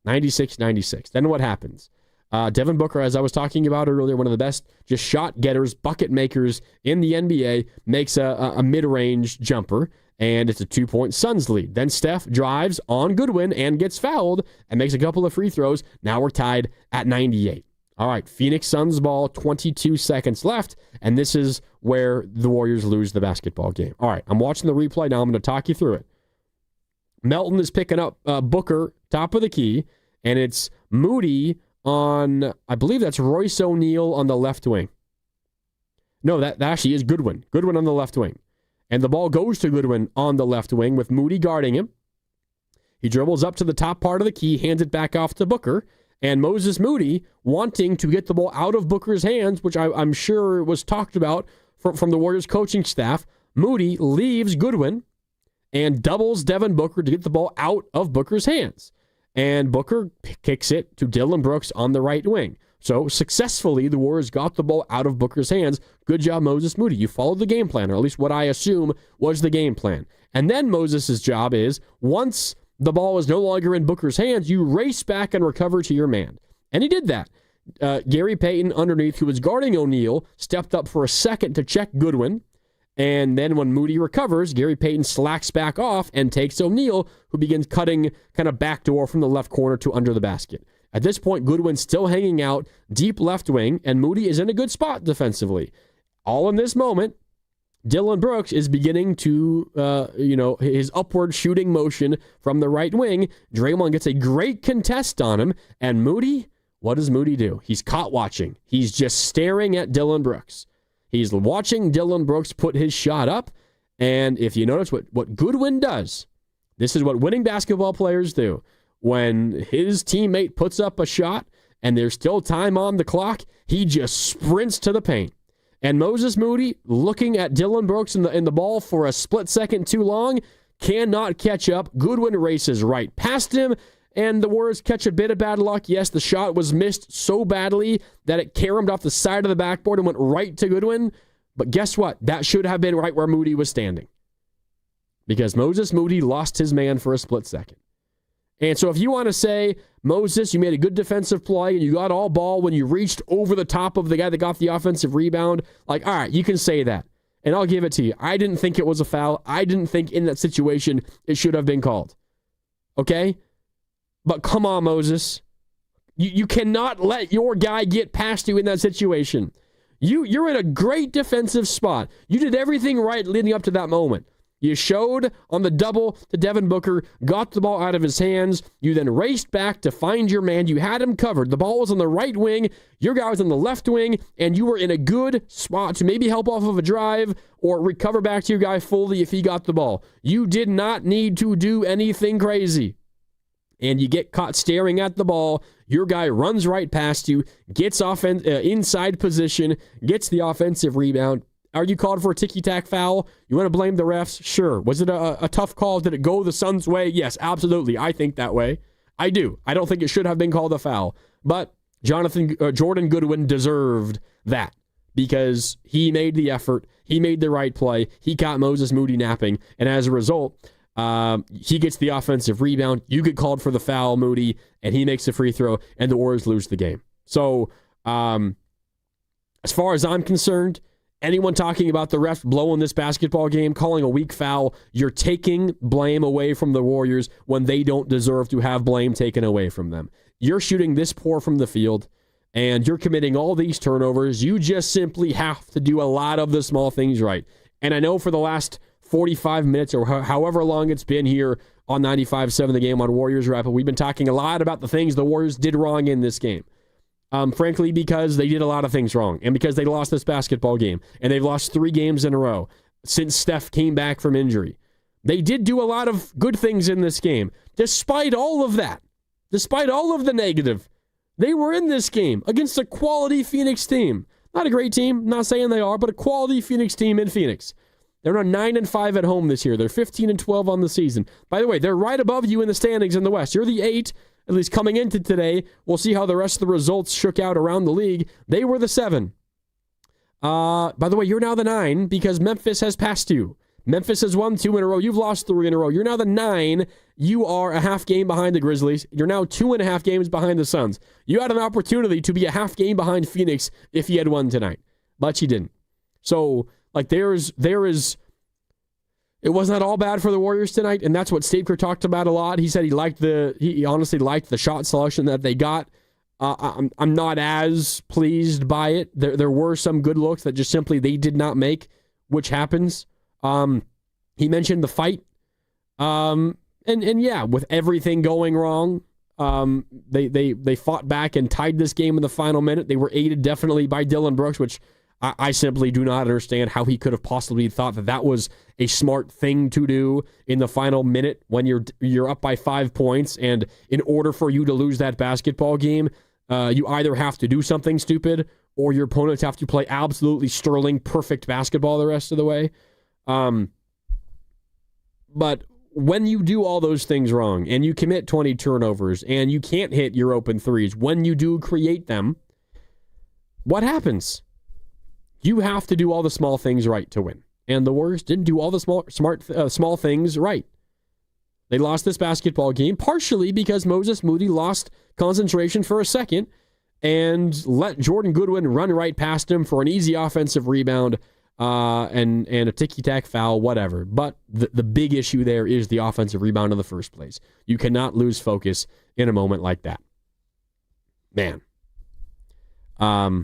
96-96. Then what happens? Devin Booker, as I was talking about earlier, one of the best just shot getters, bucket makers in the NBA, makes a mid-range jumper. And it's a 2-point Suns lead. Then Steph drives on Goodwin and gets fouled and makes a couple of free throws. Now we're tied at 98. All right, Phoenix Suns ball, 22 seconds left, and this is where the Warriors lose the basketball game. All right, I'm watching the replay now. I'm going to talk you through it. Melton is picking up Booker, top of the key, and it's Moody on, I believe that's Royce O'Neal on the left wing. No, that actually is Goodwin. Goodwin on the left wing. And the ball goes to Goodwin on the left wing with Moody guarding him. He dribbles up to the top part of the key, hands it back off to Booker. And Moses Moody, wanting to get the ball out of Booker's hands, which I'm sure was talked about from the Warriors coaching staff, Moody leaves Goodwin and doubles Devin Booker to get the ball out of Booker's hands. And Booker kicks it to Dillon Brooks on the right wing. So successfully, the Warriors got the ball out of Booker's hands. Good job, Moses Moody. You followed the game plan, or at least what I assume was the game plan. And then Moses' job is, once the ball is no longer in Booker's hands, you race back and recover to your man. And he did that. Gary Payton, underneath, who was guarding O'Neal, stepped up for a second to check Goodwin. And then when Moody recovers, Gary Payton slacks back off and takes O'Neal, who begins cutting kind of backdoor from the left corner to under the basket. At this point, Goodwin's still hanging out deep left wing, and Moody is in a good spot defensively. All in this moment, Dillon Brooks is beginning to, his upward shooting motion from the right wing. Draymond gets a great contest on him, and Moody, what does Moody do? He's caught watching. He's just staring at Dillon Brooks. He's watching Dillon Brooks put his shot up, and if you notice what Goodwin does, this is what winning basketball players do. When his teammate puts up a shot and there's still time on the clock, he just sprints to the paint. And Moses Moody, looking at Dylan Brooks in the ball for a split second too long, cannot catch up. Goodwin races right past him, and the Warriors catch a bit of bad luck. Yes, the shot was missed so badly that it caromed off the side of the backboard and went right to Goodwin. But guess what? That should have been right where Moody was standing, because Moses Moody lost his man for a split second. And so if you want to say, Moses, you made a good defensive play and you got all ball when you reached over the top of the guy that got the offensive rebound, like, all right, you can say that. And I'll give it to you. I didn't think it was a foul. I didn't think in that situation it should have been called. Okay? But come on, Moses. You cannot let your guy get past you in that situation. You're in a great defensive spot. You did everything right leading up to that moment. You showed on the double to Devin Booker, got the ball out of his hands. You then raced back to find your man. You had him covered. The ball was on the right wing. Your guy was on the left wing, and you were in a good spot to maybe help off of a drive or recover back to your guy fully if he got the ball. You did not need to do anything crazy. And you get caught staring at the ball. Your guy runs right past you, gets inside position, gets the offensive rebound. Are you called for a ticky-tack foul? You want to blame the refs? Sure. Was it a tough call? Did it go the Suns' way? Yes, absolutely. I think that way. I do. I don't think it should have been called a foul. But Jordan Goodwin deserved that because he made the effort. He made the right play. He caught Moses Moody napping. And as a result, he gets the offensive rebound. You get called for the foul, Moody, and he makes a free throw, and the Warriors lose the game. So as far as I'm concerned, anyone talking about the refs blowing this basketball game, calling a weak foul, you're taking blame away from the Warriors when they don't deserve to have blame taken away from them. You're shooting this poor from the field, and you're committing all these turnovers. You just simply have to do a lot of the small things right. And I know for the last 45 minutes or however long it's been here on 95.7 The Game on Warriors Wrap, we've been talking a lot about the things the Warriors did wrong in this game. Frankly, because they did a lot of things wrong and because they lost this basketball game, and they've lost 3 games in a row since Steph came back from injury. They did do a lot of good things in this game. Despite all of that, despite all of the negative, they were in this game against a quality Phoenix team. Not a great team, not saying they are, but a quality Phoenix team in Phoenix. They're now 9-5 at home this year. They're 15-12 on the season. By the way, they're right above you in the standings in the West. You're the 8. At least coming into today. We'll see how the rest of the results shook out around the league. They were the 7. By the way, you're now the 9 because Memphis has passed you. Memphis has won 2 in a row. You've lost 3 in a row. You're now the 9. You are a half game behind the Grizzlies. You're now 2.5 games behind the Suns. You had an opportunity to be a half game behind Phoenix if you had won tonight, but you didn't. So, like, there is. It was not all bad for the Warriors tonight, and that's what Steve Kerr talked about a lot. He said he honestly liked the shot selection that they got. I'm not as pleased by it. There were some good looks that just simply they did not make, which happens. He mentioned the fight, and yeah, with everything going wrong, they fought back and tied this game in the final minute. They were aided definitely by Dylan Brooks, which I simply do not understand how he could have possibly thought that was a smart thing to do in the final minute when you're up by 5 points, and in order for you to lose that basketball game, you either have to do something stupid or your opponents have to play absolutely sterling, perfect basketball the rest of the way. But when you do all those things wrong and you commit 20 turnovers and you can't hit your open threes, when you do create them, what happens? You have to do all the small things right to win. And the Warriors didn't do all the small things right. They lost this basketball game partially because Moses Moody lost concentration for a second and let Jordan Goodwin run right past him for an easy offensive rebound and a ticky-tack foul, whatever. But the big issue there is the offensive rebound in the first place. You cannot lose focus in a moment like that. Man. A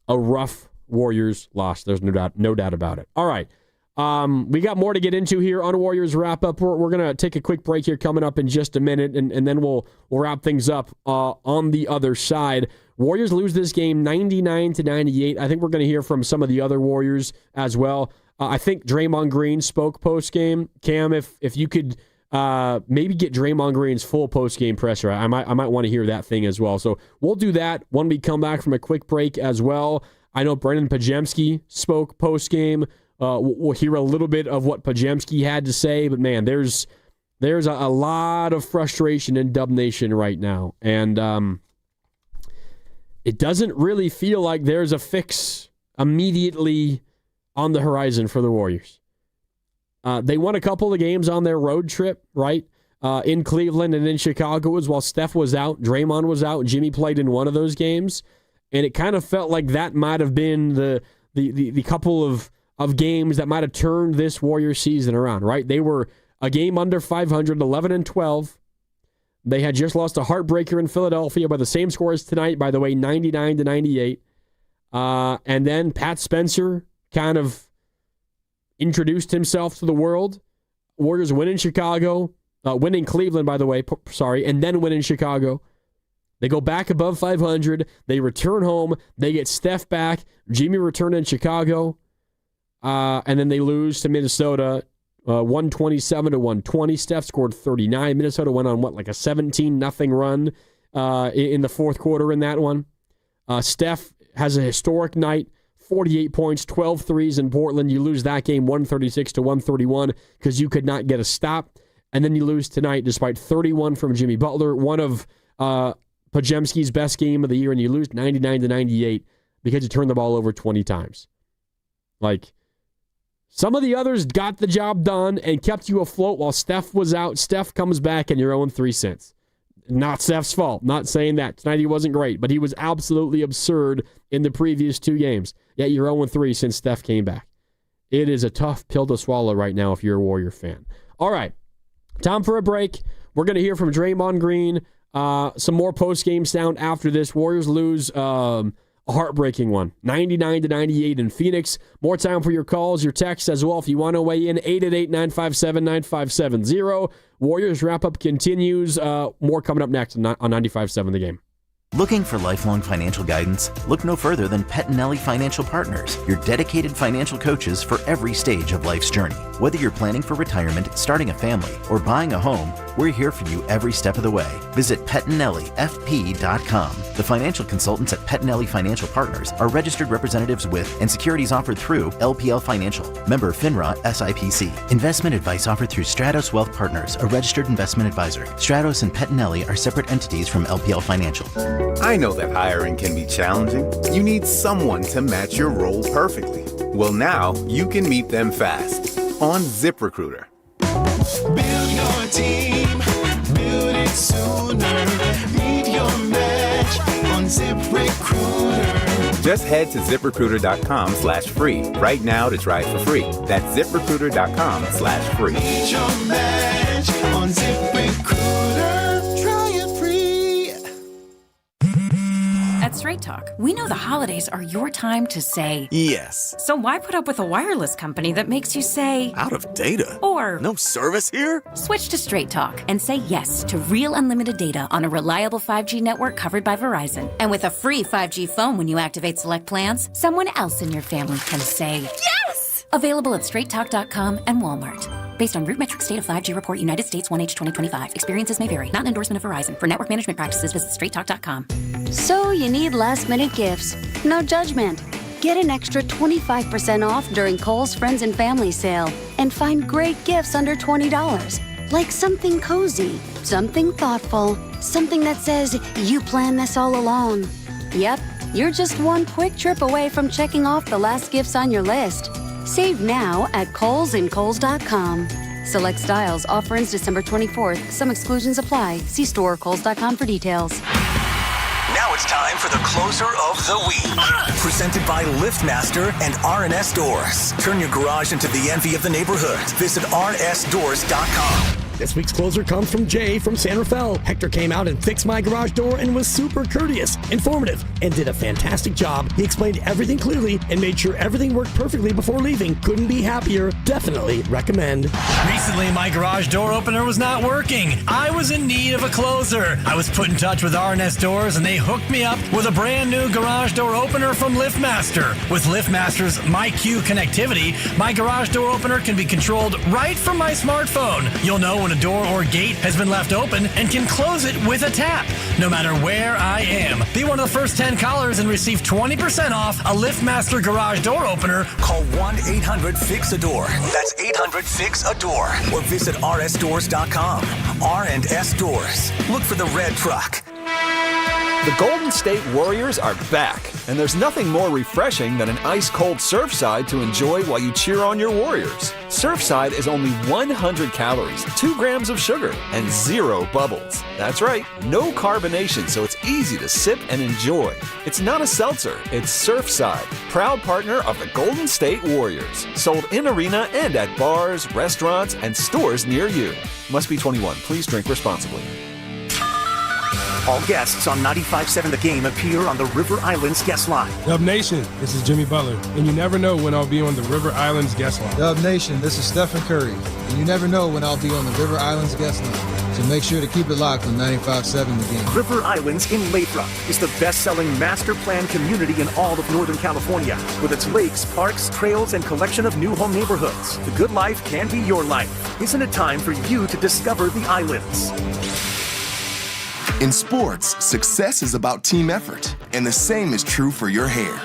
rough Warriors loss. There's no doubt about it. All right. We got more to get into here on Warriors Wrap Up. We're going to take a quick break here coming up in just a minute, and then we'll wrap things up on the other side. Warriors lose this game 99-98. I think we're going to hear from some of the other Warriors as well. I think Draymond Green spoke post-game. Cam, if you could maybe get Draymond Green's full post-game presser, I might want to hear that thing as well. So we'll do that when we come back from a quick break as well. I know Brendan Pajemski spoke post-game. We'll hear a little bit of what Pajemski had to say, but man, there's a lot of frustration in Dub Nation right now, and it doesn't really feel like there's a fix immediately on the horizon for the Warriors. They won a couple of games on their road trip, right? In Cleveland and in Chicago as while Steph was out, Draymond was out, Jimmy played in one of those games, and it kind of felt like that might have been the couple of games that might have turned this Warriors season around, right? They were a game under 500, 11-12. They had just lost a heartbreaker in Philadelphia by the same score as tonight, by the way, 99-98. And then Pat Spencer kind of introduced himself to the world. Warriors win in Chicago, win in Cleveland, by the way, and then win in Chicago. They go back above 500. They return home. They get Steph back. Jimmy returned in Chicago. And then they lose to Minnesota, 127-120. Steph scored 39. Minnesota went on, like a 17-0 run in the fourth quarter in that one. Steph has a historic night, 48 points, 12 threes in Portland. You lose that game 136-131 because you could not get a stop. And then you lose tonight despite 31 from Jimmy Butler, one of Pajemski's best game of the year, and you lose 99-98 because you turned the ball over 20 times. Like, some of the others got the job done and kept you afloat while Steph was out. Steph comes back and you're 0-3 since. Not Steph's fault. Not saying that. Tonight he wasn't great, but he was absolutely absurd in the previous two games. Yet you're 0-3 since Steph came back. It is a tough pill to swallow right now if you're a Warrior fan. All right, time for a break. We're going to hear from Draymond Green. Some more post-game sound after this. Warriors lose a heartbreaking one, 99-98 in Phoenix. More time for your calls, your texts as well. If you want to weigh in, 888-957-9570. Warriors wrap-up continues. More coming up next on 95.7 The Game. Looking for lifelong financial guidance? Look no further than Pettinelli Financial Partners, your dedicated financial coaches for every stage of life's journey. Whether you're planning for retirement, starting a family, or buying a home, we're here for you every step of the way. Visit PettinelliFP.com. The financial consultants at Pettinelli Financial Partners are registered representatives with and securities offered through LPL Financial. Member FINRA SIPC. Investment advice offered through Stratos Wealth Partners, a registered investment advisor. Stratos and Pettinelli are separate entities from LPL Financial. I know that hiring can be challenging. You need someone to match your role perfectly. Well, now you can meet them fast on ZipRecruiter. Build your team, build it sooner. Meet your match on ZipRecruiter. Just head to ZipRecruiter.com/free right now to try it for free. That's ZipRecruiter.com/free. Meet your match on ZipRecruiter. Try it free. At Straight Talk, we know the holidays are your time to say yes. So why put up with a wireless company that makes you say out of data? Or no service here? Switch to Straight Talk and say yes to real unlimited data on a reliable 5G network covered by Verizon. And with a free 5G phone when you activate select plans, someone else in your family can say yes! Available at straighttalk.com and Walmart. Based on RootMetrics State of 5G Report United States 1H 2025. Experiences may vary. Not an endorsement of Verizon. For network management practices, visit straighttalk.com. So you need last-minute gifts. No judgment. Get an extra 25% off during Kohl's Friends and Family Sale and find great gifts under $20. Like something cozy, something thoughtful, something that says you planned this all along. Yep, you're just one quick trip away from checking off the last gifts on your list. Save now at Kohl's and Kohl's.com. Select styles. Offer ends December 24th. Some exclusions apply. See store or Kohl's.com for details. Now it's time for the closer of the week. Presented by LiftMaster and R&S Doors. Turn your garage into the envy of the neighborhood. Visit rnsdoors.com. This week's closer comes from Jay from San Rafael. Hector came out and fixed my garage door and was super courteous, informative, and did a fantastic job. He explained everything clearly and made sure everything worked perfectly before leaving. Couldn't be happier. Definitely recommend. Recently, my garage door opener was not working. I was in need of a closer. I was put in touch with R&S Doors, and they hooked me up with a brand new garage door opener from LiftMaster. With LiftMaster's MyQ connectivity, my garage door opener can be controlled right from my smartphone. You'll know when a door or gate has been left open and can close it with a tap. No matter where I am. Be one of the first 10 callers and receive 20% off a LiftMaster garage door opener. Call 1-800-FIX-A-DOOR. That's 800-FIX-A-DOOR. Or visit rsdoors.com. R&S Doors. Look for the red truck. The Golden State Warriors are back, and there's nothing more refreshing than an ice-cold Surfside to enjoy while you cheer on your Warriors. Surfside is only 100 calories, 2 grams of sugar, and 0 bubbles. That's right, no carbonation, so it's easy to sip and enjoy. It's not a seltzer, it's Surfside, proud partner of the Golden State Warriors. Sold in arena and at bars, restaurants, and stores near you. Must be 21. Please drink responsibly. All guests on 95.7 The Game appear on the River Islands guest line. Dub Nation, this is Jimmy Butler, and you never know when I'll be on the River Islands guest line. Dub Nation, this is Steph Curry, and you never know when I'll be on the River Islands guest line. So make sure to keep it locked on 95.7 The Game. River Islands in Lathrop is the best-selling master plan community in all of Northern California. With its lakes, parks, trails, and collection of new home neighborhoods, the good life can be your life. Isn't it time for you to discover the islands? In sports, success is about team effort, and the same is true for your hair.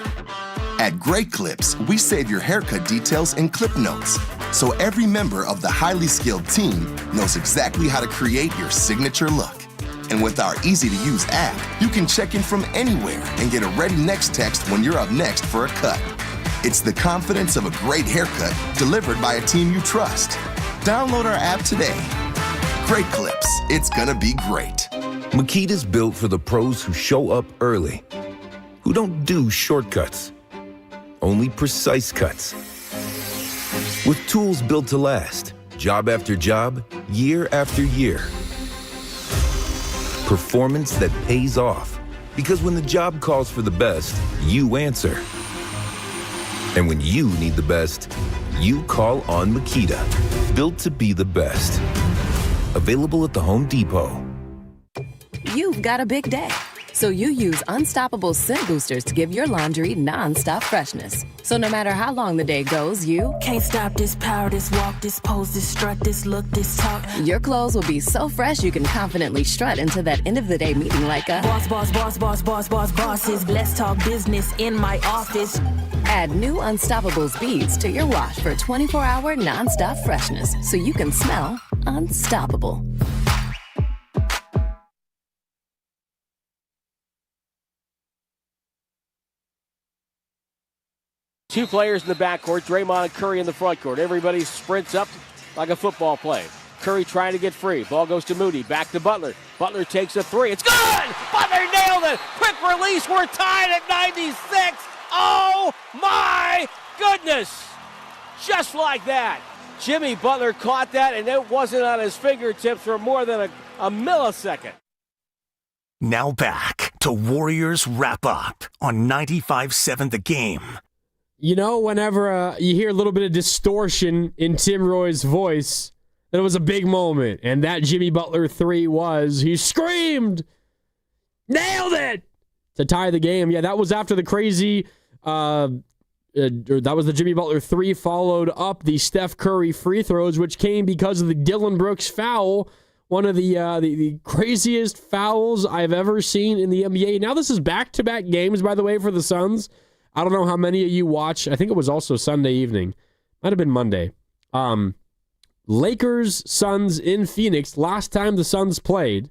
At Great Clips, we save your haircut details in clip notes, so every member of the highly skilled team knows exactly how to create your signature look. And with our easy-to-use app, you can check in from anywhere and get a ready next text when you're up next for a cut. It's the confidence of a great haircut delivered by a team you trust. Download our app today. Great Clips, it's gonna be great. Makita's built for the pros who show up early, who don't do shortcuts, only precise cuts. With tools built to last, job after job, year after year. Performance that pays off, because when the job calls for the best, you answer. And when you need the best, you call on Makita. Built to be the best. Available at the Home Depot. You've got a big day, so you use Unstoppable Scent Boosters to give your laundry non-stop freshness. So no matter how long the day goes, you can't stop this power, this walk, this pose, this strut, this look, this talk. Your clothes will be so fresh you can confidently strut into that end of the day meeting like a boss, boss, boss, boss, boss, boss, bosses. Let's talk business in my office. Add new Unstoppables beads to your wash for 24-hour non-stop freshness, so you can smell unstoppable. Two players in the backcourt, Draymond and Curry in the front court. Everybody sprints up like a football play. Curry trying to get free. Ball goes to Moody. Back to Butler. Butler takes a three. It's good! Butler nailed it! Quick release. We're tied at 96. Oh, my goodness! Just like that. Jimmy Butler caught that, and it wasn't on his fingertips for more than a millisecond. Now back to Warriors Wrap Up on 95.7 The Game. You know, whenever you hear a little bit of distortion in Tim Roy's voice, that it was a big moment. And that Jimmy Butler three he screamed, nailed it, to tie the game. Yeah, that was after the crazy, that was the Jimmy Butler three, followed up the Steph Curry free throws, which came because of the Dillon Brooks foul, one of the craziest fouls I've ever seen in the NBA. Now this is back-to-back games, by the way, for the Suns. I don't know how many of you watch. I think it was also Sunday evening. Might have been Monday. Lakers, Suns in Phoenix. Last time the Suns played,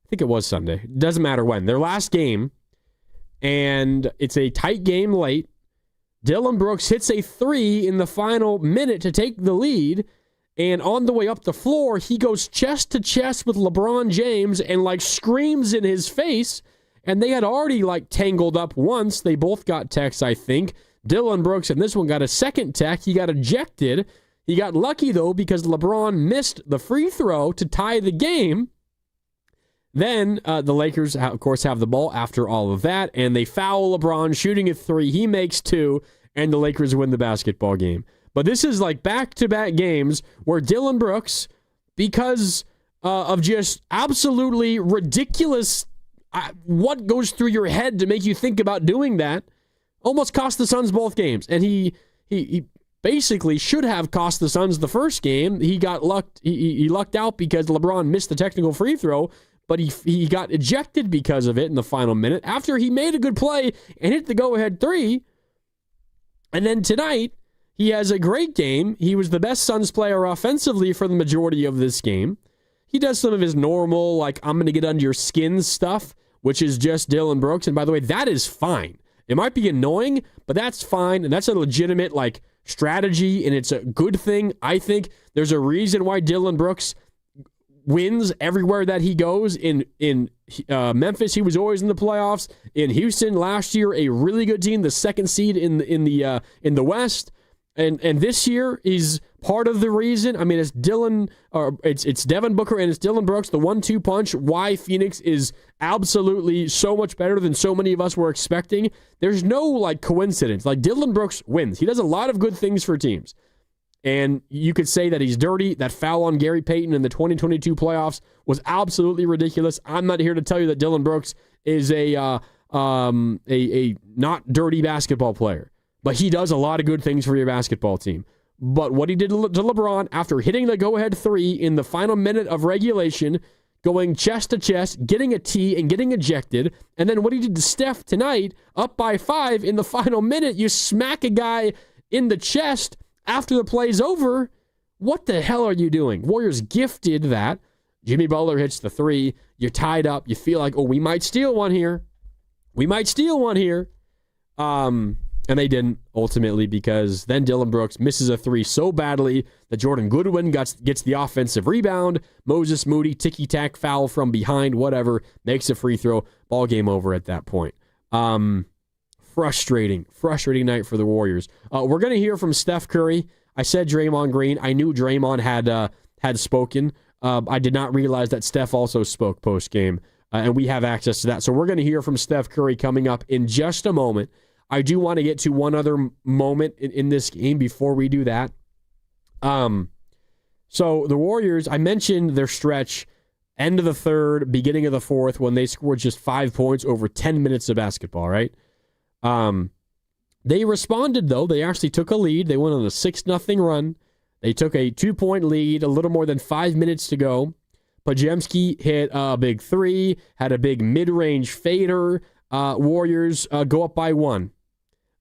I think it was Sunday. Doesn't matter when. Their last game. And it's a tight game late. Dillon Brooks hits a three in the final minute to take the lead. And on the way up the floor, he goes chest to chest with LeBron James and screams in his face. And they had already tangled up once. They both got techs, I think. Dillon Brooks and this one got a second tech. He got ejected. He got lucky, though, because LeBron missed the free throw to tie the game. Then the Lakers, of course, have the ball after all of that, and they foul LeBron, shooting a three. He makes two, and the Lakers win the basketball game. But this is back-to-back games where Dillon Brooks, because of just absolutely ridiculous what goes through your head to make you think about doing that, almost cost the Suns both games. And he basically should have cost the Suns the first game. He got he lucked out because LeBron missed the technical free throw, but he got ejected because of it in the final minute after he made a good play and hit the go-ahead three. And then tonight, he has a great game. He was the best Suns player offensively for the majority of this game. He does some of his normal, like, I'm going to get under your skin stuff, which is just Dillon Brooks. And by the way, that is fine. It might be annoying, but that's fine. And that's a legitimate, like, strategy, and it's a good thing. I think there's a reason why Dillon Brooks wins everywhere that he goes. In Memphis, he was always in the playoffs. In Houston last year, a really good team, the second seed in the West. And this year is part of the reason. I mean, it's Devin Booker and it's Dillon Brooks, the 1-2 punch. Why Phoenix is absolutely so much better than so many of us were expecting. There's no like coincidence. Like Dillon Brooks wins. He does a lot of good things for teams. And you could say that he's dirty. That foul on Gary Payton in the 2022 playoffs was absolutely ridiculous. I'm not here to tell you that Dillon Brooks is a not dirty basketball player. But he does a lot of good things for your basketball team. But what he did to LeBron after hitting the go-ahead three in the final minute of regulation, going chest to chest, getting a tee and getting ejected, and then what he did to Steph tonight, up by 5 in the final minute, you smack a guy in the chest after the play's over. What the hell are you doing? Warriors gifted that. Jimmy Butler hits the three. You're tied up. You feel like, oh, we might steal one here. And they didn't, ultimately, because then Dillon Brooks misses a three so badly that Jordan Goodwin gets the offensive rebound. Moses Moody, ticky-tack foul from behind, whatever, makes a free throw. Ball game over at that point. Frustrating night for the Warriors. We're going to hear from Steph Curry. I said Draymond Green. I knew Draymond had spoken. I did not realize that Steph also spoke post-game, and we have access to that. So we're going to hear from Steph Curry coming up in just a moment. I do want to get to one other moment in this game before we do that. So the Warriors, I mentioned their stretch, end of the third, beginning of the fourth, when they scored just 5 points over 10 minutes of basketball, right? They responded, though. They actually took a lead. They went on a 6-0 run. They took a 2-point lead, a little more than 5 minutes to go. Podziemski hit a big three, had a big mid-range fader. Warriors go up by 1.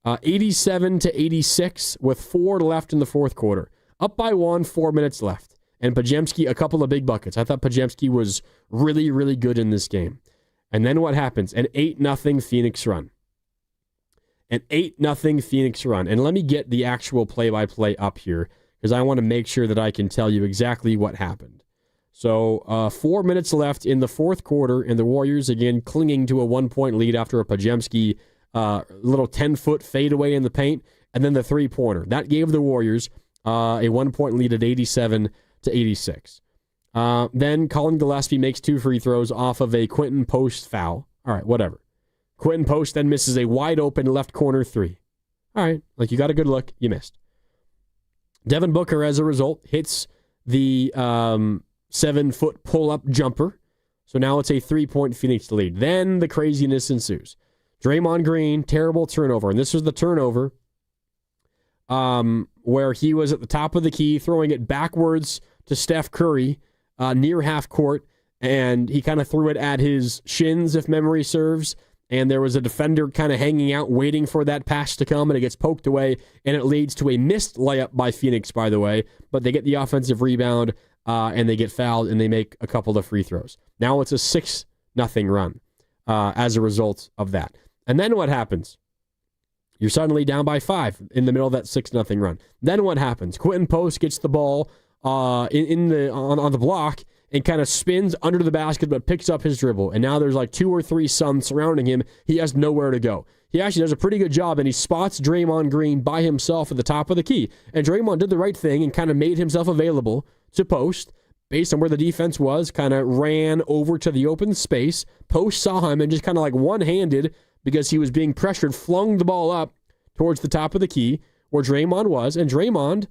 87-86 with 4 left in the fourth quarter. Up by 1, 4 minutes left. And Podziemski, a couple of big buckets. I thought Podziemski was really, really good in this game. And then what happens? An 8-0 Phoenix run. And let me get the actual play-by-play up here, because I want to make sure that I can tell you exactly what happened. So 4 minutes left in the fourth quarter, and the Warriors, again, clinging to a 1-point lead after a Podziemski little 10-foot fadeaway in the paint, and then the three-pointer. That gave the Warriors a 1-point lead at 87-86. Then Colin Gillespie makes 2 free throws off of a Quentin Post foul. All right, whatever. Quentin Post then misses a wide-open left corner 3. All right, like you got a good look, you missed. Devin Booker, as a result, hits the 7-foot pull-up jumper. So now it's a 3-point Phoenix lead. Then the craziness ensues. Draymond Green, terrible turnover. And this was the turnover where he was at the top of the key, throwing it backwards to Steph Curry near half court. And he kind of threw it at his shins, if memory serves. And there was a defender kind of hanging out, waiting for that pass to come, and it gets poked away. And it leads to a missed layup by Phoenix, by the way. But they get the offensive rebound, and they get fouled, and they make a couple of free throws. Now it's a 6-0 run as a result of that. And then what happens? You're suddenly down by 5 in the middle of that 6-0 run. Then what happens? Quentin Post gets the ball on the block and kind of spins under the basket, but picks up his dribble. And now there's like 2 or 3 Suns surrounding him. He has nowhere to go. He actually does a pretty good job, and he spots Draymond Green by himself at the top of the key. And Draymond did the right thing and kind of made himself available to Post based on where the defense was, kind of ran over to the open space. Post saw him and just kind of like one-handed, because he was being pressured, flung the ball up towards the top of the key where Draymond was. And Draymond,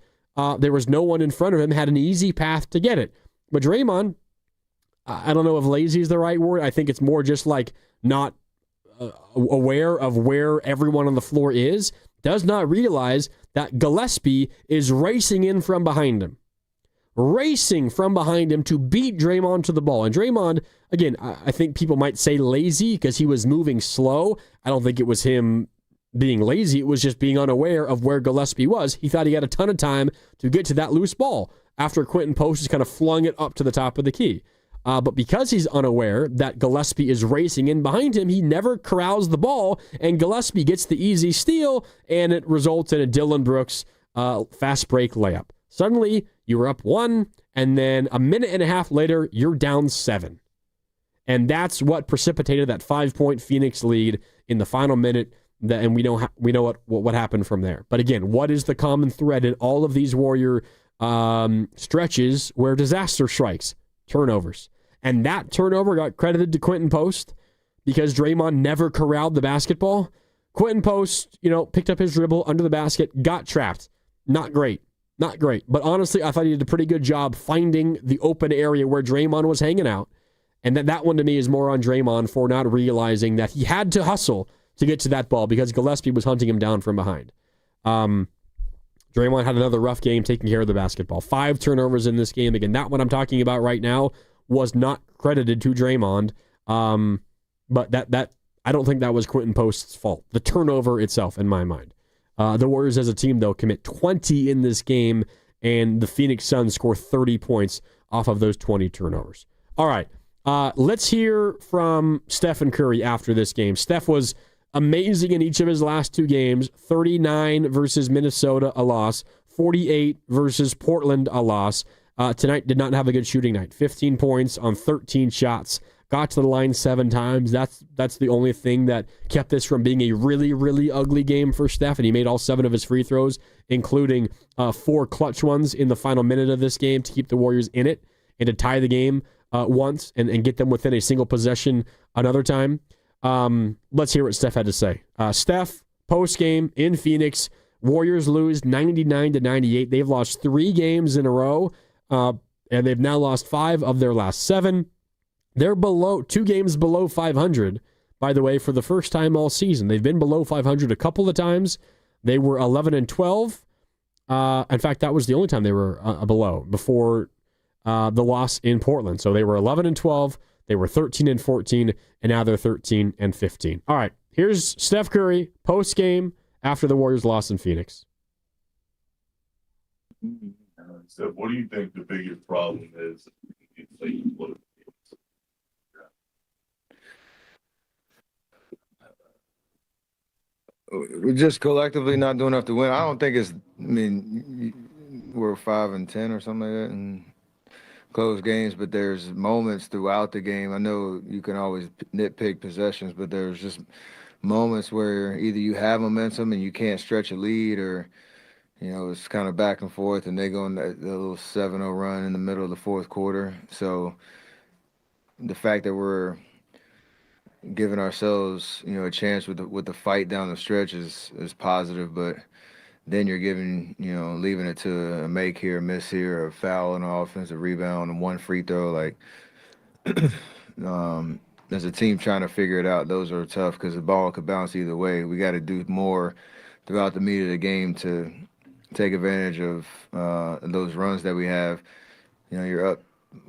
there was no one in front of him, had an easy path to get it. But Draymond, I don't know if lazy is the right word. I think it's more just like not aware of where everyone on the floor is. Does not realize that Gillespie is racing in from behind him. Racing from behind him to beat Draymond to the ball. And Draymond, again, I think people might say lazy because he was moving slow. I don't think it was him being lazy. It was just being unaware of where Gillespie was. He thought he had a ton of time to get to that loose ball after Quentin Post just kind of flung it up to the top of the key. But because he's unaware that Gillespie is racing in behind him, he never corrals the ball, and Gillespie gets the easy steal, and it results in a Dillon Brooks fast break layup. Suddenly, you were up 1, and then a minute and a half later, you're down 7. And that's what precipitated that 5-point Phoenix lead in the final minute, and we know what happened from there. But again, what is the common thread in all of these Warrior stretches where disaster strikes? Turnovers. And that turnover got credited to Quentin Post because Draymond never corralled the basketball. Quentin Post, picked up his dribble under the basket, got trapped. Not great. But honestly, I thought he did a pretty good job finding the open area where Draymond was hanging out. And that one to me is more on Draymond for not realizing that he had to hustle to get to that ball because Gillespie was hunting him down from behind. Draymond had another rough game taking care of the basketball. 5 turnovers in this game. Again, that one I'm talking about right now was not credited to Draymond. But that I don't think that was Quentin Post's fault. The turnover itself, in my mind. The Warriors as a team, though, commit 20 in this game, and the Phoenix Suns score 30 points off of those 20 turnovers. All right, let's hear from Stephen Curry after this game. Steph was amazing in each of his last 2 games. 39 versus Minnesota, a loss. 48 versus Portland, a loss. Tonight did not have a good shooting night. 15 points on 13 shots. Got to the line 7 times. That's the only thing that kept this from being a really, really ugly game for Steph, and he made all 7 of his free throws, including 4 clutch ones in the final minute of this game to keep the Warriors in it and to tie the game once and get them within a single possession another time. Let's hear what Steph had to say. Steph, post-game in Phoenix, Warriors lose 99-98. They've lost 3 games in a row, and they've now lost 5 of their last 7. They're 2 games below 500, by the way, for the first time all season. They've been below 500 a couple of times. They were 11-12. In fact, that was the only time they were below before the loss in Portland. So they were 11-12. They were 13-14, and now they're 13-15. All right, here's Steph Curry post-game after the Warriors lost in Phoenix. So what do you think the biggest problem is? We're just collectively not doing enough to win. I don't think we're 5-10 or something like that in close games, but there's moments throughout the game. I know you can always nitpick possessions, but there's just moments where either you have momentum and you can't stretch a lead, or it's kind of back and forth, and they go on that little 7-0 run in the middle of the fourth quarter. So the fact that we're giving ourselves, a chance with the fight down the stretch is positive, but then you're giving, leaving it to a make here, miss here, a foul and an offensive rebound and 1 free throw. Like, as a team trying to figure it out, those are tough because the ball could bounce either way. We got to do more throughout the meat of the game to take advantage of those runs that we have. You're up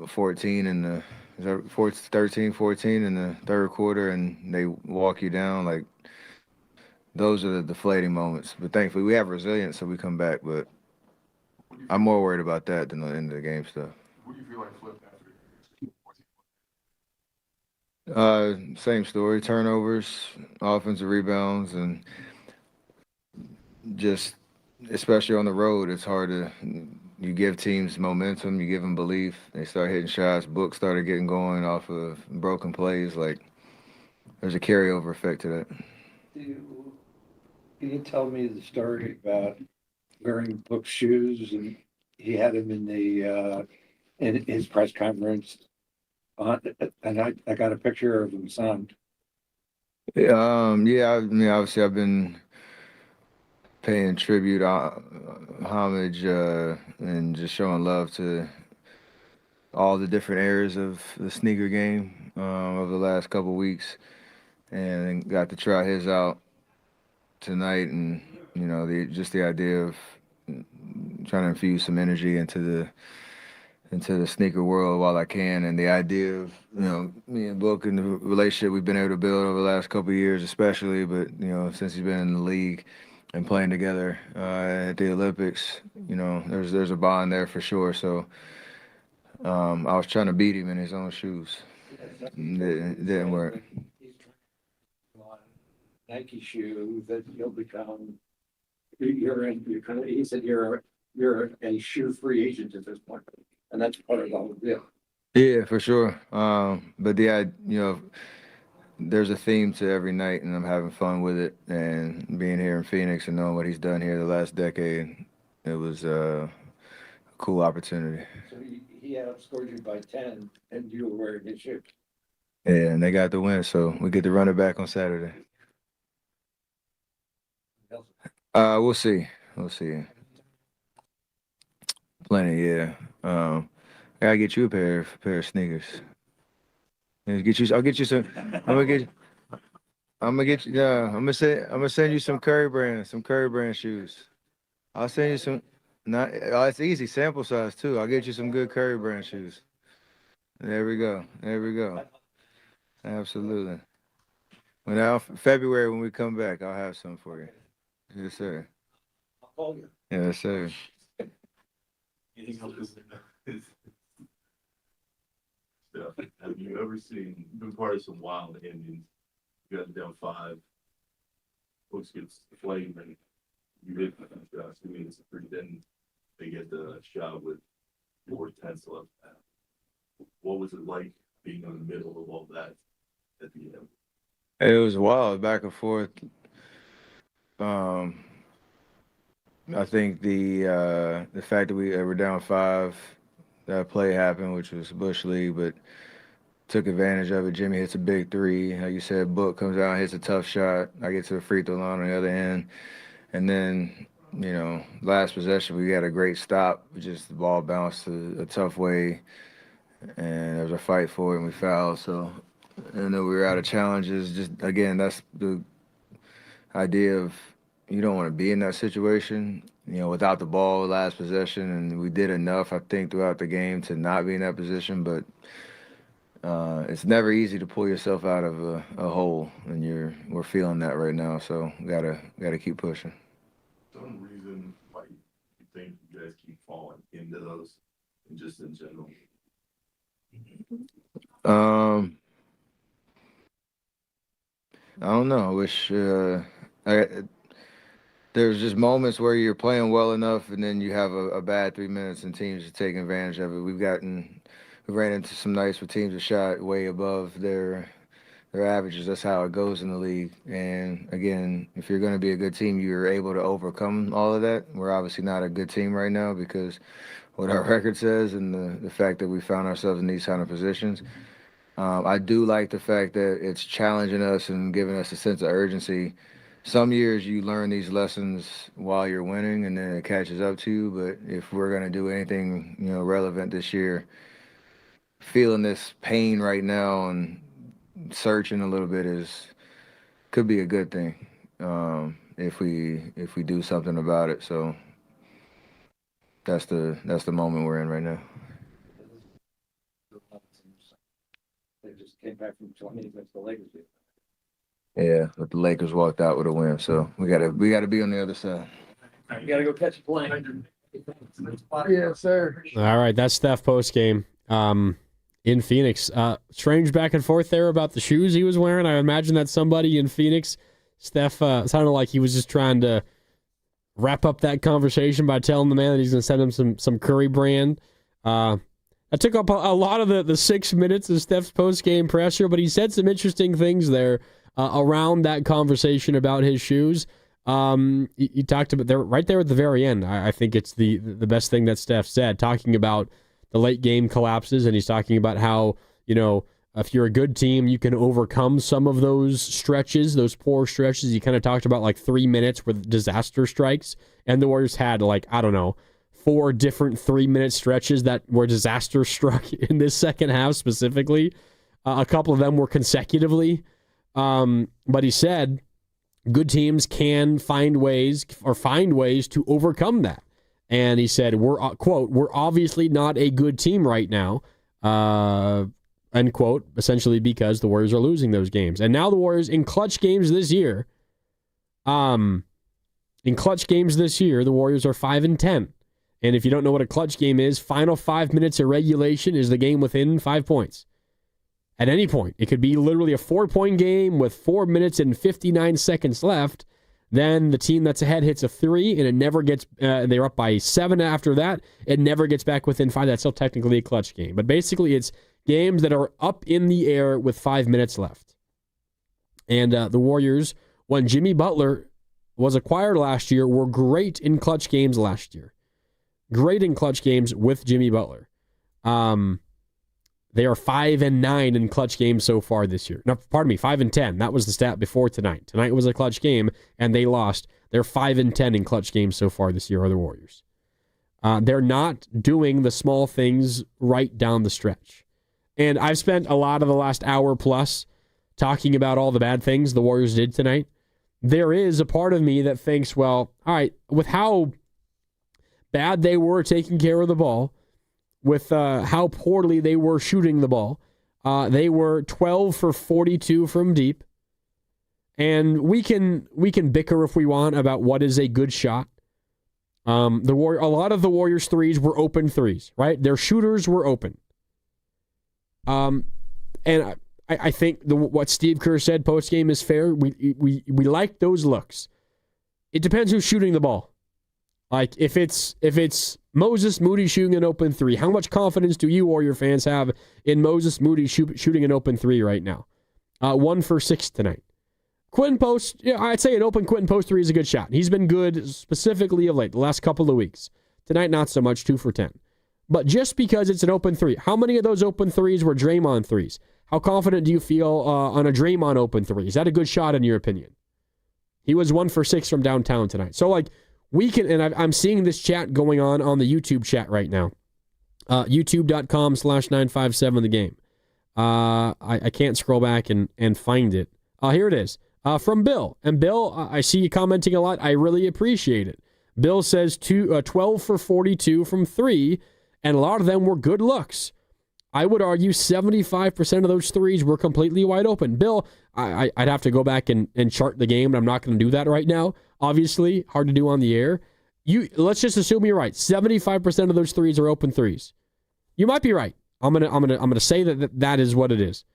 14 in the 13-14 in the third quarter, and they walk you down. Like, those are the deflating moments. But thankfully, we have resilience, so we come back. But I'm more worried about that than the end of the game stuff. What do you feel like flipped after? Same story. Turnovers, offensive rebounds, and just, especially on the road, it's hard to. You give teams momentum, you give them belief, they start hitting shots. Book started getting going off of broken plays. Like, there's a carryover effect to that. Can you tell me the story about wearing Book's shoes? And he had him in his press conference, and I got a picture of him signed. Obviously I've been paying tribute, homage, and just showing love to all the different areas of the sneaker game over the last couple weeks, and got to try his out tonight. And the idea of trying to infuse some energy into the sneaker world while I can, and the idea of me and Book and the relationship we've been able to build over the last couple of years, especially, but since he's been in the league and playing together at the Olympics, there's a bond there for sure. So I was trying to beat him in his own shoes. It didn't work. Nike shoe that you'll become. He said you're a shoe free agent at this point, and that's part of the whole deal. Yeah, for sure. But there's a theme to every night, and I'm having fun with it. And being here in Phoenix and knowing what he's done here the last decade, it was a cool opportunity. So he outscored you by 10, and you were wearing his shoe. Yeah, and they got the win, so we get to run it back on Saturday. We'll see. Plenty, yeah. I gotta get you a pair of sneakers. I'll get you some. I'm gonna send you some Curry brand shoes. I'll send you some. It's easy, sample size too. I'll get you some good Curry brand shoes. There we go. Absolutely. February when we come back, I'll have some for you. Yes, sir. I'll call you. Yes, sir. Anything else? Steph, have you ever seen, been part of some wild endings? You got down 5, folks get flamed, and you hit shots. I mean, then they get the shot with 4/10 left. What was it like being in the middle of all that at the end? It was wild, back and forth. I think the fact that we were down 5, that play happened, which was Bush League, but took advantage of it. Jimmy hits a big 3. Like you said, Book comes out, hits a tough shot. I get to the free throw line on the other end. And then, last possession, we got a great stop. Just the ball bounced a tough way, and there was a fight for it, and we fouled. So, and then we were out of challenges. Just, again, that's the idea of you don't want to be in that situation, without the ball last possession. And we did enough, I think, throughout the game to not be in that position. But it's never easy to pull yourself out of a hole, and we're feeling that right now. So gotta keep pushing. Some reason why you think you guys keep falling into those, and just in general. I don't know. I wish there's just moments where you're playing well enough, and then you have a bad 3 minutes, and teams are taking advantage of it. We ran into some nights where teams have shot way above their averages. That's how it goes in the league. And again, if you're going to be a good team, you're able to overcome all of that. We're obviously not a good team right now because what our record says and the fact that we found ourselves in these kind of positions. I do like the fact that it's challenging us and giving us a sense of urgency. Some years you learn these lessons while you're winning, and then it catches up to you. But if we're going to do anything, relevant this year, feeling this pain right now and searching a little bit could be a good thing if we do something about it. So that's the moment we're in right now. They just came back from 20 against the Lakers. Yeah, but the Lakers walked out with a win, so we gotta be on the other side. You gotta go catch a plane. Yes, sir. All right, that's Steph post game in Phoenix. Strange back and forth there about the shoes he was wearing. I imagine that somebody in Phoenix, Steph, sounded like he was just trying to wrap up that conversation by telling the man that he's going to send him some Curry brand. I took up a lot of the 6 minutes of Steph's post-game presser, but he said some interesting things there around that conversation about his shoes. He talked about right there at the very end. I think it's the best thing that Steph said, talking about the late game collapses, and he's talking about how, if you're a good team, you can overcome some of those stretches, those poor stretches. He kind of talked about 3 minutes where disaster strikes, and the Warriors had 4 different 3-minute stretches that were disaster struck in this second half specifically. A couple of them were consecutively. But he said good teams can find ways to overcome that. And he said, quote, we're obviously not a good team right now, end quote, essentially because the Warriors are losing those games. And now the Warriors in clutch games this year, the Warriors are 5-10. And if you don't know what a clutch game is, final 5 minutes of regulation is the game within 5 points. At any point, it could be literally a 4-point game with 4 minutes and 59 seconds left. Then the team that's ahead hits a 3, and it never gets. They're up by 7 after that. It never gets back within 5. That's still technically a clutch game, but basically, it's games that are up in the air with 5 minutes left. And the Warriors, when Jimmy Butler was acquired last year, were great in clutch games last year. Great in clutch games with Jimmy Butler. They are 5-9 in clutch games so far this year. No, pardon me, 5-10. That was the stat before tonight. Tonight was a clutch game, and they lost. They're 5-10 in clutch games so far this year, are the Warriors. They're not doing the small things right down the stretch. And I've spent a lot of the last hour plus talking about all the bad things the Warriors did tonight. There is a part of me that thinks, well, all right, with how bad they were taking care of the ball, with how poorly they were shooting the ball. They were 12 for 42 from deep. And we can bicker if we want about what is a good shot. A lot of the Warriors' threes were open threes, right? Their shooters were open. And I think what Steve Kerr said post-game is fair. We like those looks. It depends who's shooting the ball. Like, if it's Moses Moody shooting an open 3, how much confidence do you Warrior fans have in Moses Moody shooting an open 3 right now? 1 for 6 tonight. Quentin Post, I'd say an open Quentin Post 3 is a good shot. He's been good specifically of late, the last couple of weeks. Tonight, not so much, 2 for 10. But just because it's an open 3, how many of those open 3s were Draymond 3s? How confident do you feel on a Draymond open 3? Is that a good shot in your opinion? He was 1 for 6 from downtown tonight. So, like, we can, and I'm seeing this chat going on the YouTube chat right now. YouTube.com/957thegame. I can't scroll back and find it. Here it is. From Bill. And Bill, I see you commenting a lot. I really appreciate it. Bill says 12 for 42 from 3, and a lot of them were good looks. I would argue 75% of those threes were completely wide open. Bill, I'd have to go back and chart the game, but I'm not going to do that right now. Obviously, hard to do on the air. Let's just assume you're right. 75% of those threes are open threes. You might be right. I'm gonna say that is what it is.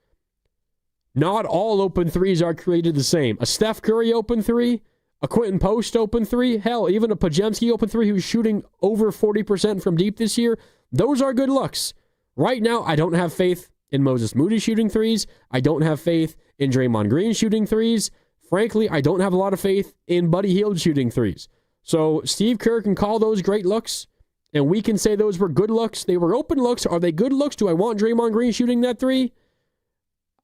Not all open threes are created the same. A Steph Curry open 3, a Quentin Post open 3, hell, even a Pajemski open 3 who's shooting over 40% from deep this year. Those are good looks. Right now, I don't have faith in Moses Moody shooting 3s. I don't have faith in Draymond Green shooting 3s. Frankly, I don't have a lot of faith in Buddy Hield shooting 3s. So Steve Kerr can call those great looks, and we can say those were good looks. They were open looks. Are they good looks? Do I want Draymond Green shooting that 3?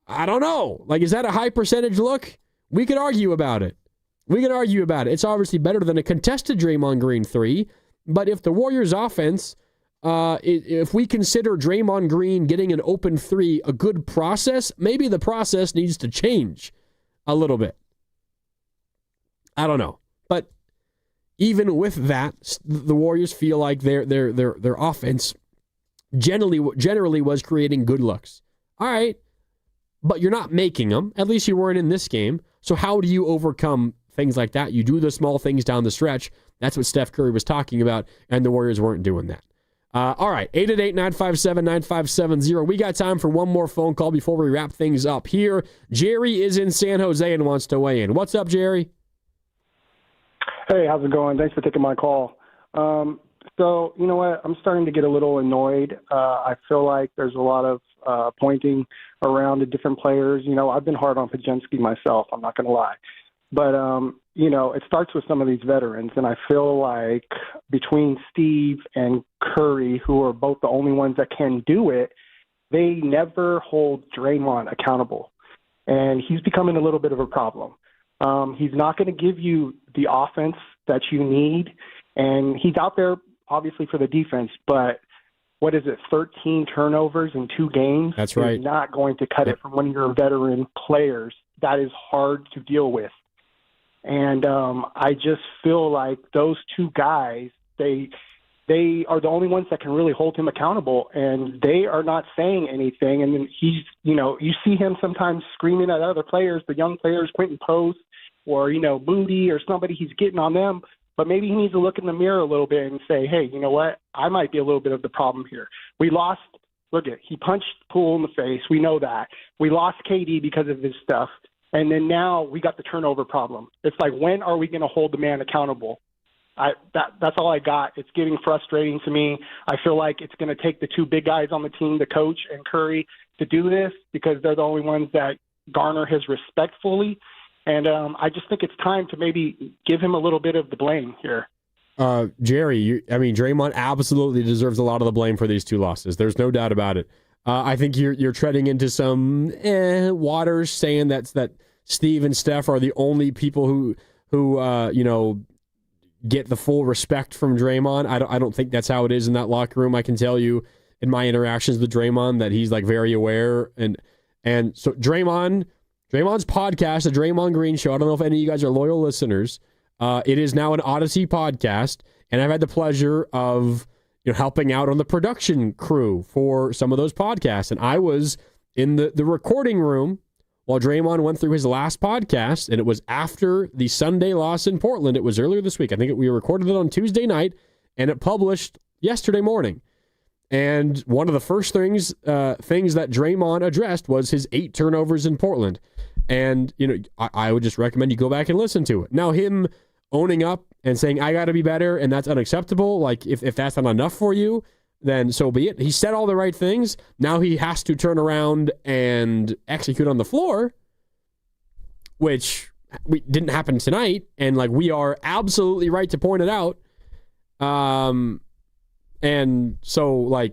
I don't know. Like, is that a high percentage look? We could argue about it. It's obviously better than a contested Draymond Green 3, but if the Warriors' offense, if we consider Draymond Green getting an open 3 a good process, maybe the process needs to change a little bit. I don't know. But even with that, the Warriors feel like their offense generally was creating good looks. All right, but you're not making them. At least you weren't in this game. So how do you overcome things like that? You do the small things down the stretch. That's what Steph Curry was talking about, and the Warriors weren't doing that. All right, 888-957-9570. We got time for one more phone call before we wrap things up here. Jerry is in San Jose and wants to weigh in. What's up, Jerry? Hey, how's it going? Thanks for taking my call. So, you know what? I'm starting to get a little annoyed. I feel like there's a lot of pointing around to different players. You know, I've been hard on Pajemski myself, I'm not going to lie. But, you know, it starts with some of these veterans, and I feel like between Steve and Curry, who are both the only ones that can do it, they never hold Draymond accountable. And he's becoming a little bit of a problem. He's not going to give you the offense that you need, and he's out there obviously for the defense, but what is it, 13 turnovers in 2 games? That's right. He's not going to cut it from one of your veteran players. That is hard to deal with. And I just feel like those two guys, they are the only ones that can really hold him accountable, and they are not saying anything. And then he's, you see him sometimes screaming at other players, the young players, Quentin Post or, Moody or somebody, he's getting on them. But maybe he needs to look in the mirror a little bit and say, hey, you know what? I might be a little bit of the problem here. We lost. Look at, he punched Poole in the face. We know that. We lost KD because of this stuff. And then now we got the turnover problem. It's like, when are we going to hold the man accountable? That's all I got. It's getting frustrating to me. I feel like it's going to take the two big guys on the team, the coach and Curry, to do this because they're the only ones that garner his respect fully. And I just think it's time to maybe give him a little bit of the blame here. Jerry, Draymond absolutely deserves a lot of the blame for these two losses. There's no doubt about it. I think you're treading into some waters saying that Steve and Steph are the only people who get the full respect from Draymond. I don't think that's how it is in that locker room. I can tell you in my interactions with Draymond that he's like very aware and so Draymond's podcast, the Draymond Green Show. I don't know if any of you guys are loyal listeners. It is now an Odyssey podcast, and I've had the pleasure of helping out on the production crew for some of those podcasts. And I was in the recording room while Draymond went through his last podcast, and it was after the Sunday loss in Portland. It was earlier this week. I think we recorded it on Tuesday night, and it published yesterday morning. And one of the first things that Draymond addressed was his 8 turnovers in Portland. And, I would just recommend you go back and listen to it. Now, him owning up and saying, I got to be better, and that's unacceptable, like, if that's not enough for you, then so be it. He said all the right things. Now he has to turn around and execute on the floor, which didn't happen tonight, and, we are absolutely right to point it out. And so,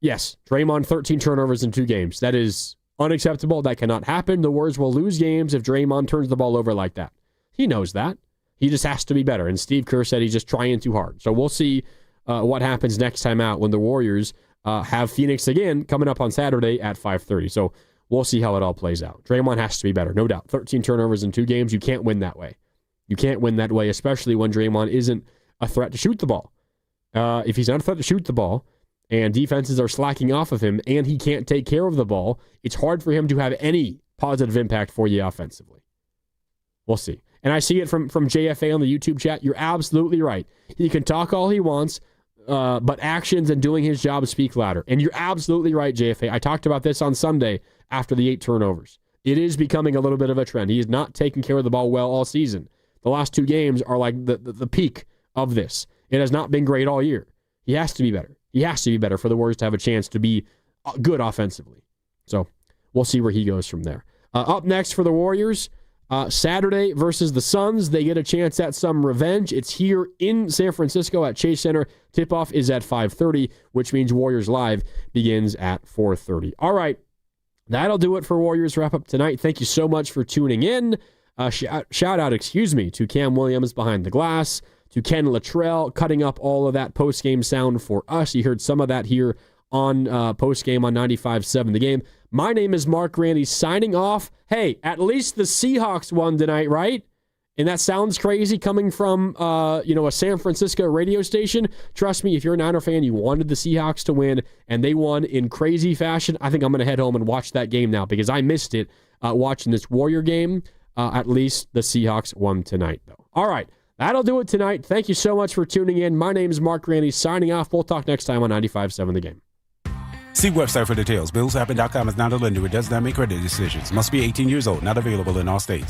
yes, Draymond, 13 turnovers in 2 games. That is unacceptable. That cannot happen. The Warriors will lose games if Draymond turns the ball over like that. He knows that. He just has to be better. And Steve Kerr said he's just trying too hard. So we'll see what happens next time out when the Warriors have Phoenix again coming up on Saturday at 5:30. So we'll see how it all plays out. Draymond has to be better, no doubt. 13 turnovers in 2 games. You can't win that way. You can't win that way, especially when Draymond isn't a threat to shoot the ball. If he's not a threat to shoot the ball and defenses are slacking off of him and he can't take care of the ball, it's hard for him to have any positive impact for you offensively. We'll see. And I see it from JFA on the YouTube chat. You're absolutely right. He can talk all he wants, but actions and doing his job speak louder. And you're absolutely right, JFA. I talked about this on Sunday after the 8 turnovers. It is becoming a little bit of a trend. He is not taking care of the ball well all season. The last 2 games are like the peak of this. It has not been great all year. He has to be better. He has to be better for the Warriors to have a chance to be good offensively. So we'll see where he goes from there. Up next for the Warriors, Saturday versus the Suns. They get a chance at some revenge. It's here in San Francisco at Chase Center. Tip-off is at 5:30, which means Warriors Live begins at 4:30. All right, that'll do it for Warriors Wrap-Up tonight. Thank you so much for tuning in. Shout out to Cam Williams behind the glass, to Ken Luttrell cutting up all of that post-game sound for us. You heard some of that here on post-game on 95.7 The Game. My name is Mark Randy signing off. Hey, at least the Seahawks won tonight, right? And that sounds crazy coming from a San Francisco radio station. Trust me, if you're a Niner fan, you wanted the Seahawks to win, and they won in crazy fashion. I think I'm going to head home and watch that game now because I missed it watching this Warrior game. At least the Seahawks won tonight, though. All right. That'll do it tonight. Thank you so much for tuning in. My name is Mark Randy, signing off. We'll talk next time on 95.7 The Game. See website for details. BillsHappen.com is not a lender. It does not make credit decisions. Must be 18 years old. Not available in all states.